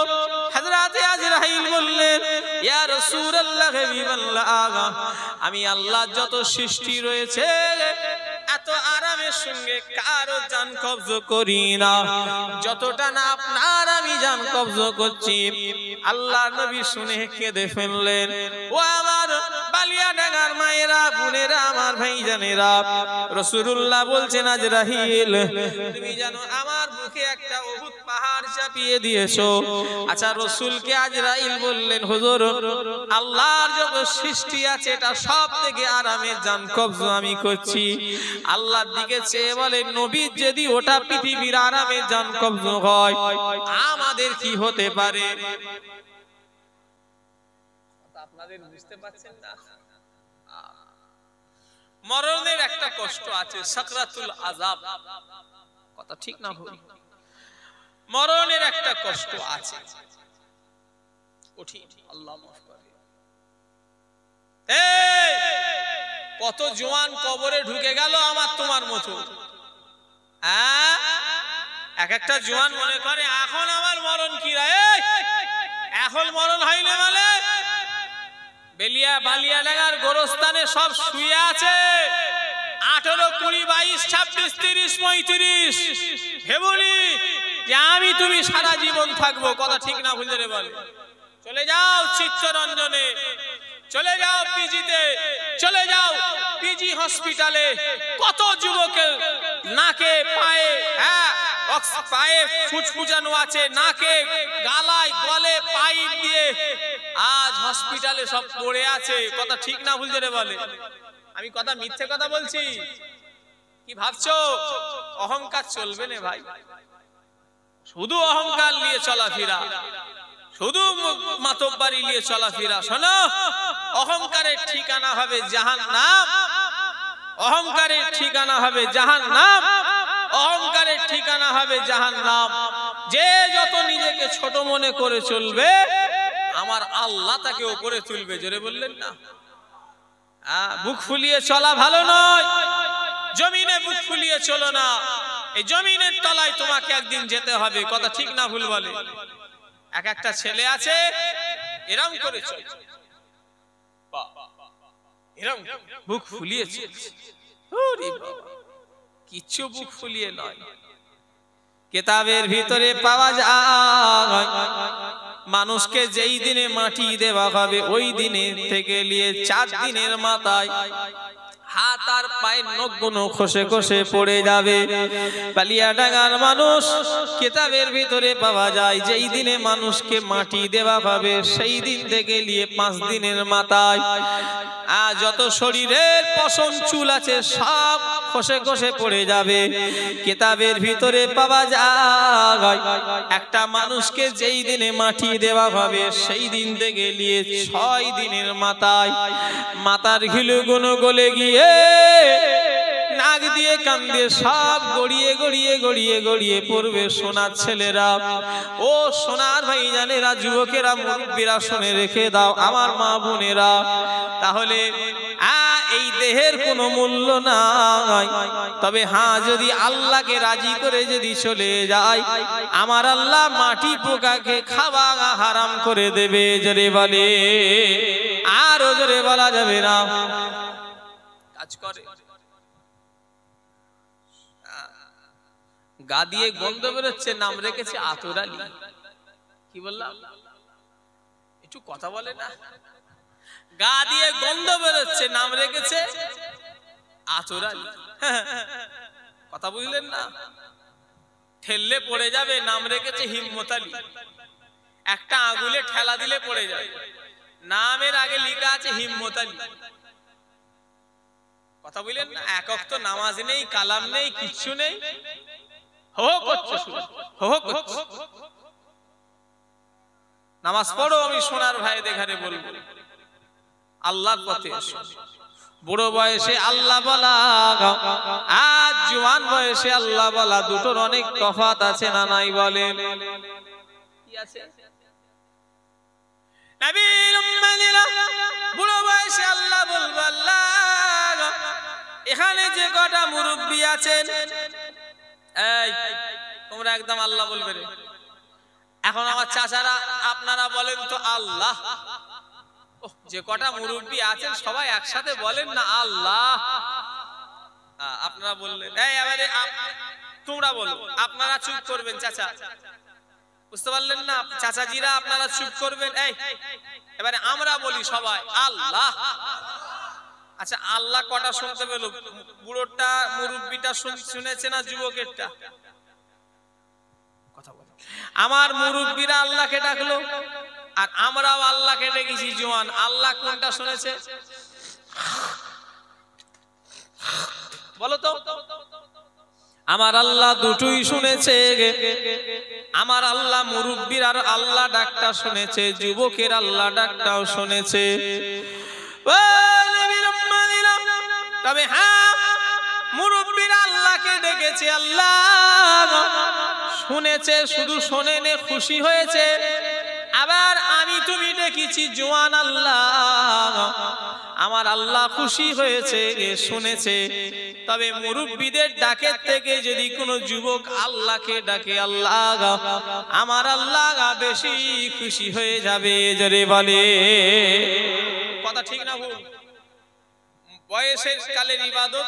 হযরত আজরাইল বললেন, ইয়া রাসূলুল্লাহ হাবিবাল্লাহ, আমি আল্লাহ যত সৃষ্টি রয়েছে এত আরামের সঙ্গে কারো জান কবজ করি না, যতটা না আপনার আমি জান কবজ করছি। আল্লাহ নবী শুনে কেঁদে ফেললেন। ও আমার বালিয়াডাঙ্গার মায়েরা, বোনেরা, আমার ভাইজানেরা, রাসূলুল্লাহ বলছেন আজরাইল তুমি জানো আমার বুকে একটা উহুদ পাহাড় চাপিয়ে চাপিয়ে দিয়েছো। আচ্ছা রাসূলকে আজরাইল বললেন হুজুর আল্লাহর যত সৃষ্টি আছে এটা সব থেকে আরামের জান কবজ আমি করছি। আল্লাহর দিকে চেয়ে বলেন নবী যদি ওটা পৃথিবীর আরামের জান কবজ হয় আমাদের কি হতে পারে? আপনাদের বুঝতে পারছেন না? মরণের একটা কষ্ট আছে, সাকরাতুল আযাব, কথা ঠিক না ভুল? মরণের একটা কষ্ট আছে, কঠিন। আল্লাহ মাফ করে। এই কত জওয়ান কবরে ঢুকে গেল আমার তোমার মতো। এক একটা জওয়ান মনে করে এখন আমার মরণ কি রে, এখন মরণ হয়নি মানে বেলিয়া বালিয়া ডাঙ্গার গোরস্থানে সব শুয়ে আছে 18, 20, 22, 26, 30, 35 ভেবলি যে আমি তুমি সারা জীবন থাকবো, কথা ঠিক না ভুল রে বলে? চলে যাও চিত্তরঞ্জনে, চলে যাও পিজিতে, চলে যাও পিজি হসপিটালে। কত যুবকের নাকে পায়ে পায়ে ফুচফুচানো আছে, নাকে গালায় গলে পাইপ দিয়ে আজ হসপিটালে সব পড়ে আছে, কথা ঠিক না ভুল রে বলে? আমি কথা মিথ্যে কথা বলছি? কি ভাবছো অহংকার চলবে না ভাই? শুধু অহংকার নিয়ে চলাফেরা, শুধু মাতব্বারি নিয়ে চলাফেরা। শোনো, অহংকারের ঠিকানা হবে জাহান্নাম, অহংকারের ঠিকানা হবে জাহান্নাম, অহংকারের ঠিকানা হবে জাহান্নাম। যে যত নিজেকে ছোট মনে করে চলবে আমার আল্লাহ তাকে উপরে তুলবে। জোরে বললেন না? বুক ফুলিয়ে চলা ভালো নয়, জমিনে বুক ফুলিয়ে চলো না। এই জমিনের তলায় তোমাকে একদিন যেতে হবে, কথা ঠিক না ভুল বলে? এক একটা ছেলে আছে এরম করে চলে, এরম বুক ফুলিয়ে চলছে, কিচ্ছু বুক ফুলিয়ে নয়। কিতাবের ভিতরে পাওয়া যায় মানুষকে যেই দিনে মাটি দেওয়া হবে ওই দিনে থেকে নিয়ে 4 দিনের মাথায় হাত আর পায়ের নখগুলো খসে খসে পড়ে যাবে। বালিয়াডাঙ্গার মানুষ কিতাবের ভিতরে পাওয়া যায় যেই দিনে মানুষকে মাটি দেওয়া হবে সেই দিন থেকে নিয়ে 5 দিনের মাথায় যত শরীরের পশম চুল আছে সব খসে খসে পড়ে যাবে। কিতাবের ভিতরে পাওয়া যায় একটা মানুষকে যেই দিনে মাটি দেওয়া হবে সেই দিন থেকে নিয়ে 6 দিনের মাথায় মাথার ঘিলুগুলো গলে গিয়ে নাক দিয়ে কান দিয়ে সব গড়িয়ে গড়িয়ে গড়িয়ে গড়িয়ে পড়বে। সোনার ছেলেরা, ও সোনার ভাই জানেরা, যুবকেরা, মুরব্বীরা শুনে রেখে দাও আমার মা বোনেরা, তাহলে এই দেহের কোনো মূল্য নাই। তবে হ্যাঁ, যদি আল্লাহকে রাজি করে যদি চলে যায় আমার আল্লাহ মাটি পোকাকে খাওয়া হারাম করে দেবে। জোরে বলে, আরো জোরে বলা যাবে না। কাজ করে গা দিয়ে গন্ধ বেরোচ্ছে, নাম রেখেছে আতর আলী। কি বললাম? একটু কথা বলে না? গা দিয়ে গন্ধ বেরোচ্ছে, নাম রেখেছে আতর আলী। কথা বুঝলেন না? ঠেললে পড়ে যাবে, নাম রেখেছে হিম্মত আলী। একটা আঙুলে ঠেলা দিলে পড়ে যাবে, নামের আগে লেখা আছে হিম্মত আলী। কথা বুঝলেন না? এক ওয়াক্ত নামাজ নেই, কালাম নেই, কিচ্ছু নেই, হো করছে, হো করছে। নামাজ পড়ো, আমি সোনার ভাই দেখারে বলবো আল্লাহর পথে এসো। বুড়ো বয়সে আল্লাহ বলা আর জওয়ান বয়সে আল্লাহ বলা দুটোর অনেক তফাৎ আছে না নাই বলেন? কি আছে? নবীর উম্মতিরা বুড়ো বয়সে আল্লাহ বলবে আল্লাহ এখানে যে কটা মুরব্বি আছেন, এই তোমরা একদম আল্লাহ বলবে রে। এখন আমার চাচারা আপনারা বলেন তো আল্লাহ। যে কটা মুরব্বি আছেন সবাই একসাথে বলেন না আল্লাহ। আপনারা বললেন, এই এবারে তোমরা বলো। আপনারা চুপ করবেন চাচা, বুঝতে পারলেন না? চাচাজিরা আপনারা চুপ করবেন। এই এবারে আমরা বলি সবাই আল্লাহ। আচ্ছা আল্লাহ কটা শুনতে পেল? বুড়োটা মুরব্বিটা শুনেছে না যুবকেরটা? কথা বলো। আমার মুরব্বীরা আল্লাহকে ডাকলো আর আমরাও আল্লাহকে ডেকেছি জওয়ান। আল্লাহ কোনটা শুনেছে বলো তো? আমার আল্লাহ দুটোই শুনেছে। আমার আল্লাহ মুরব্বীর আর আল্লাহ ডাকটা শুনেছে, যুবকের আল্লাহ ডাকটাও শুনেছে। তবে হ্যাঁ, মুরব্বীরা আল্লাহকে ডেকেছে, আল্লাহ শুনেছে, শুধু শোনেনে খুশি হয়েছে। আবার আমি তুমি ডেকেছি জওয়ান, আল্লাহ আমার আল্লাহ খুশি হয়েছে, শুনেছে। তবে মুরব্বীদের ডাকের থেকে যদি কোনো যুবক আল্লাহকে ডাকে, আল্লাহ আমার আল্লাহ বেশি খুশি হয়ে যাবে। জোরে বলে কথা ঠিক না ভুল? বয়সের কালের ইবাদত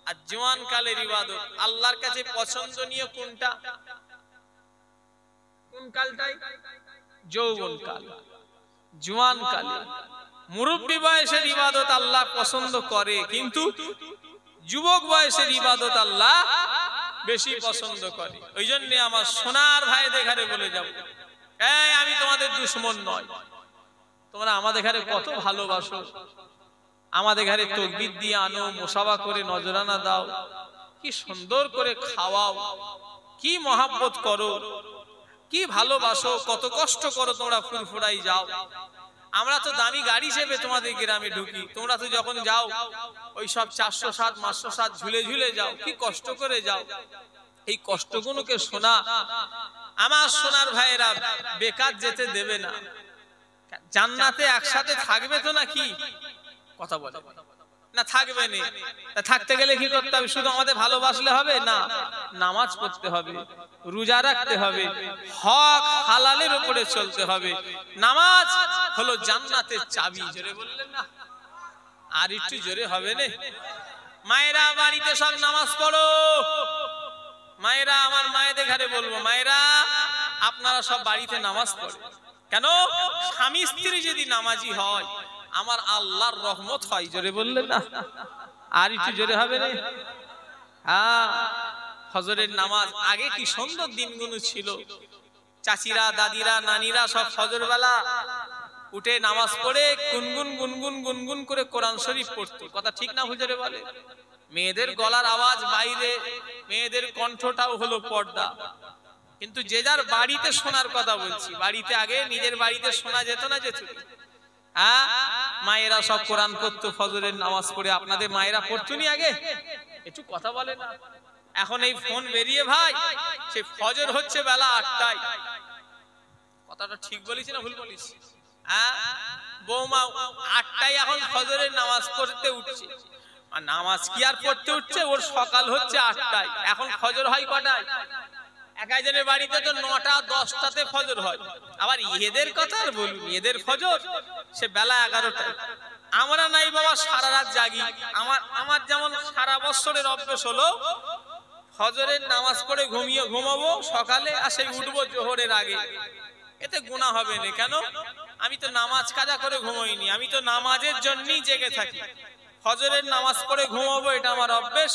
আর জওয়ান কালের ইবাদত আল্লাহর কাছে পছন্দনীয় কোনটা? কোন কালটাই? যৌবন কাল, জওয়ান কালে। মুরব্বী বয়সের ইবাদত আল্লাহ পছন্দ করে, কিন্তু যুবক বয়সের ইবাদত আল্লাহ বেশি পছন্দ করে। ওই জন্য আমার সোনার ভাইদের ঘরে বলে যাব, এই আমি তোমাদের দুশমন নয়, তোমরা আমাদের ঘরে কত ভালোবাসো, আমাদের ঘরে তাকবীর দিয়ে আনো, মুসাফা করে নজরানা দাও, কি সুন্দর করে খাওয়াও, কি মহাব্বত করো, কি ভালোবাসো, কত কষ্ট করো তোমরা, ফুরফুরাই যাও। আমরা তো দামি গাড়ি চেপে তোমাদের গ্রামে ঢুকি, তোমরা তো যখন যাও ওই সব 407 507 ঝুলে ঝুলে যাও, কি কষ্ট করে যাও। এই কষ্টগুলোকে শোনা আমার সোনার ভাইয়েরা বেকার যেতে দেবে না। জান্নাতে একসাথে থাকবে তো নাকি? কথা বলে না, থাকবে না। থাকতে গেলে কি করতে হবে? শুধু আমাদের ভালোবাসলে হবে না, নামাজ পড়তে হবে, রোজা রাখতে হবে, হক হালালের উপরে চলতে হবে। নামাজ হলো জান্নাতের চাবি। জোরে বললেন না? আর একটু জোরে হবে না? মায়েরা বাড়িতে সব নামাজ পড়ো। মায়েরা, আমার মায়েদের ঘরে বলবো, মায়েরা আপনারা সব বাড়িতে নামাজ পড়ো। কেন? স্বামী স্ত্রী যদি নামাজি হয় আমার আল্লাহর রহমত হয়। জোরে বললেন না? আর একটু জোরে হবে না? হ্যাঁ, ফজরের নামাজ আগে কি সুন্দর দিনগুলো ছিল। চাচিরা, দাদিরা, নানিরা সব ফজর বেলা উঠে নামাজ পড়ে গুনগুন গুনগুন গুনগুন করে কোরআন শরীফ পড়তো। কথা ঠিক না হুজুরে বলে? মেয়েদের গলার আওয়াজ বাইরে, মেয়েদের কণ্ঠটাও হলো পর্দা। কিন্তু যে যার বাড়িতে শোনার কথা বলছি, বাড়িতে আগে নিজের বাড়িতে শোনা যেত না, যেত। মায়েরা সব কোরআন পড়তো ফজরের নামাজ পড়ে। আপনাদের মায়েরা পড়তো নি আগে? একটু কথা বলে না। এখন এই ফোন বেরিয়ে ভাই, সে ফজর হচ্ছে বেলা 8টায়। কথাটা ঠিক বলিস না ভুল বলিস? বৌমা 8টায় এখন ফজরের নামাজ পড়তে উঠছে। আর নামাজ কি আর পড়তে উঠছে, ওর সকাল হচ্ছে 8টায়। এখন ফজর হয় কটায়? এক একজনের বাড়িতে তো 9টা 10টাতে ফজর হয়। আবার এদের কথা আর বলুন, এদের ফজর সে বেলা 11টায়। আমরা নাই বাবা সারা রাত জাগি। আমার যেমন সারা বছরের অভ্যাস হলো ফজরের নামাজ পড়ে ঘুমাবো সকালে, আর সেই উঠবো জোহরের আগে। এতে গুনাহ হবে না। কেন? আমি তো নামাজ কাজা করে ঘুমোইনি, আমি তো নামাজের জন্যই জেগে থাকি। ফজরের নামাজ পড়ে ঘুমাবো, এটা আমার অভ্যাস।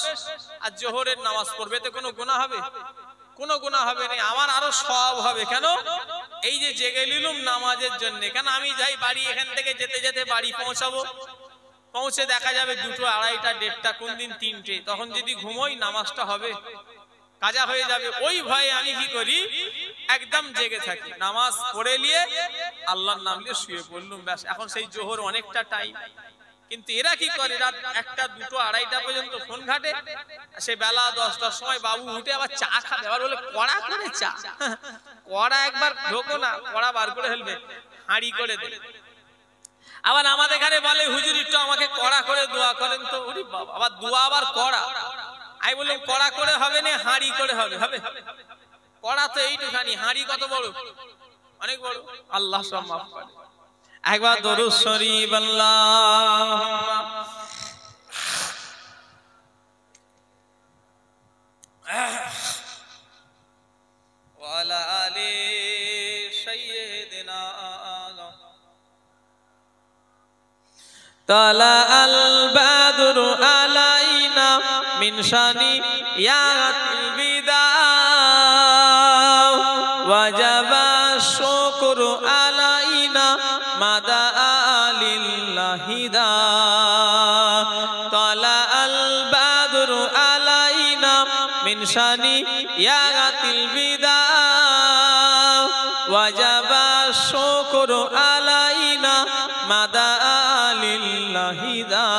আর জোহরের নামাজ পড়বে, এতে কোনো গুনাহ হবে? কোনো গুনাহ হবে না। আমার আরো সওয়াব হবে। কেন? এই যে জেগে নিলাম নামাজের জন্য। কেন? আমি যাই বাড়ি, এখান থেকে যেতে যেতে বাড়ি পৌঁছাবো, পৌঁছে দেখা যাবে 2টো 2:30 1:30, কোন দিন 3টে। তখন যদি ঘুমোই নামাজটা হবে, কাজা হয়ে যাবে। ওই ভয়ে আমি কি করি, একদম জেগে থাকি। নামাজ পড়ে নিয়ে আল্লাহর নাম নিয়ে শুয়ে পড়লুম, ব্যাস। এখন সেই জোহর অনেকটা টাইম। কিন্তু এরা কি করে, রাত 1টা 2টো 2:30 পর্যন্ত ফোন ঘাটে। সে বেলা 10টার সময় বাবু উঠে আবার চা খাবে। আবার বলে কড়া করে চা। কড়া একবার ঢোকো না, কড়া বার করে ফেলবে, হাঁড়ি করে দেবে। আবার আমাদের এখানে বলে হুজুর একটু আমাকে কড়া করে দোয়া করেন তো। ওরে বাবা, আবার দোয়া আবার কড়া। আমি বললাম কড়া করে হবে না, হাঁড়ি করে হবে। হবে? কড়া তো এইটুখানি, হাঁড়ি কত বড়, অনেক বড়। আল্লাহ সব মাফ করে। একবার দরুদ শরীফ আল্লাহুম্মা ওয়া আলা আলি সাইয়্যিদিনা তালা আল বাদরু আলাইনা মিন শানিয়াতিল বিদা শুকরু আলাইনা মাদা আলিল্লাহি দা তালা আল বাদরু আলাইনা মিন শানি ইয়াতিল বিদা ওয়াজাবা শুকরু আলাইনা মাদা আলিল্লাহি দা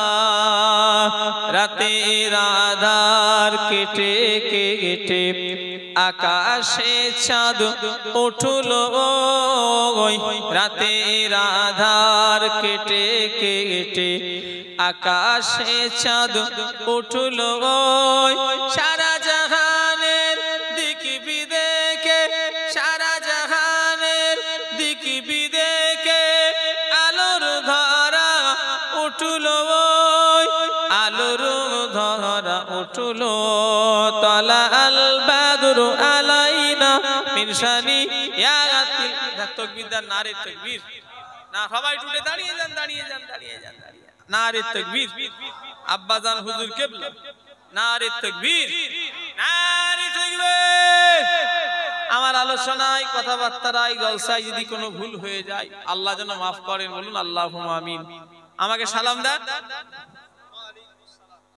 রাতের আধার কেটে কেটে আকাশে চাঁদ উঠলো রাতের আধার কেটে কেটে আকাশে চাঁদ উঠলো সারা জাহানের দিক বিদেকে সারা জাহানের দিক বিদেকে আলোর ধারা উঠলো আলোর ধারা উঠলো তালা আল বাদরু আলাইনা মিন শানি ইয়াতিল তাকবীর দান নারে তাকবীর না সবাই উঠে দাঁড়িয়ে যান দাঁড়িয়ে যান দাঁড়িয়ে যান দাঁড়িয়ে নারে তাকবীর আব্বাজান হুজুর কিবলা নারে তাকবীর নারে তাকবীর আমার আলোচনায় কথাবার্তায় জলসায় যদি কোনো ভুল হয়ে যায় আল্লাহ যেন মাফ করেন বলুন আল্লাহুম্মা আমিন আমাকে সালাম দেন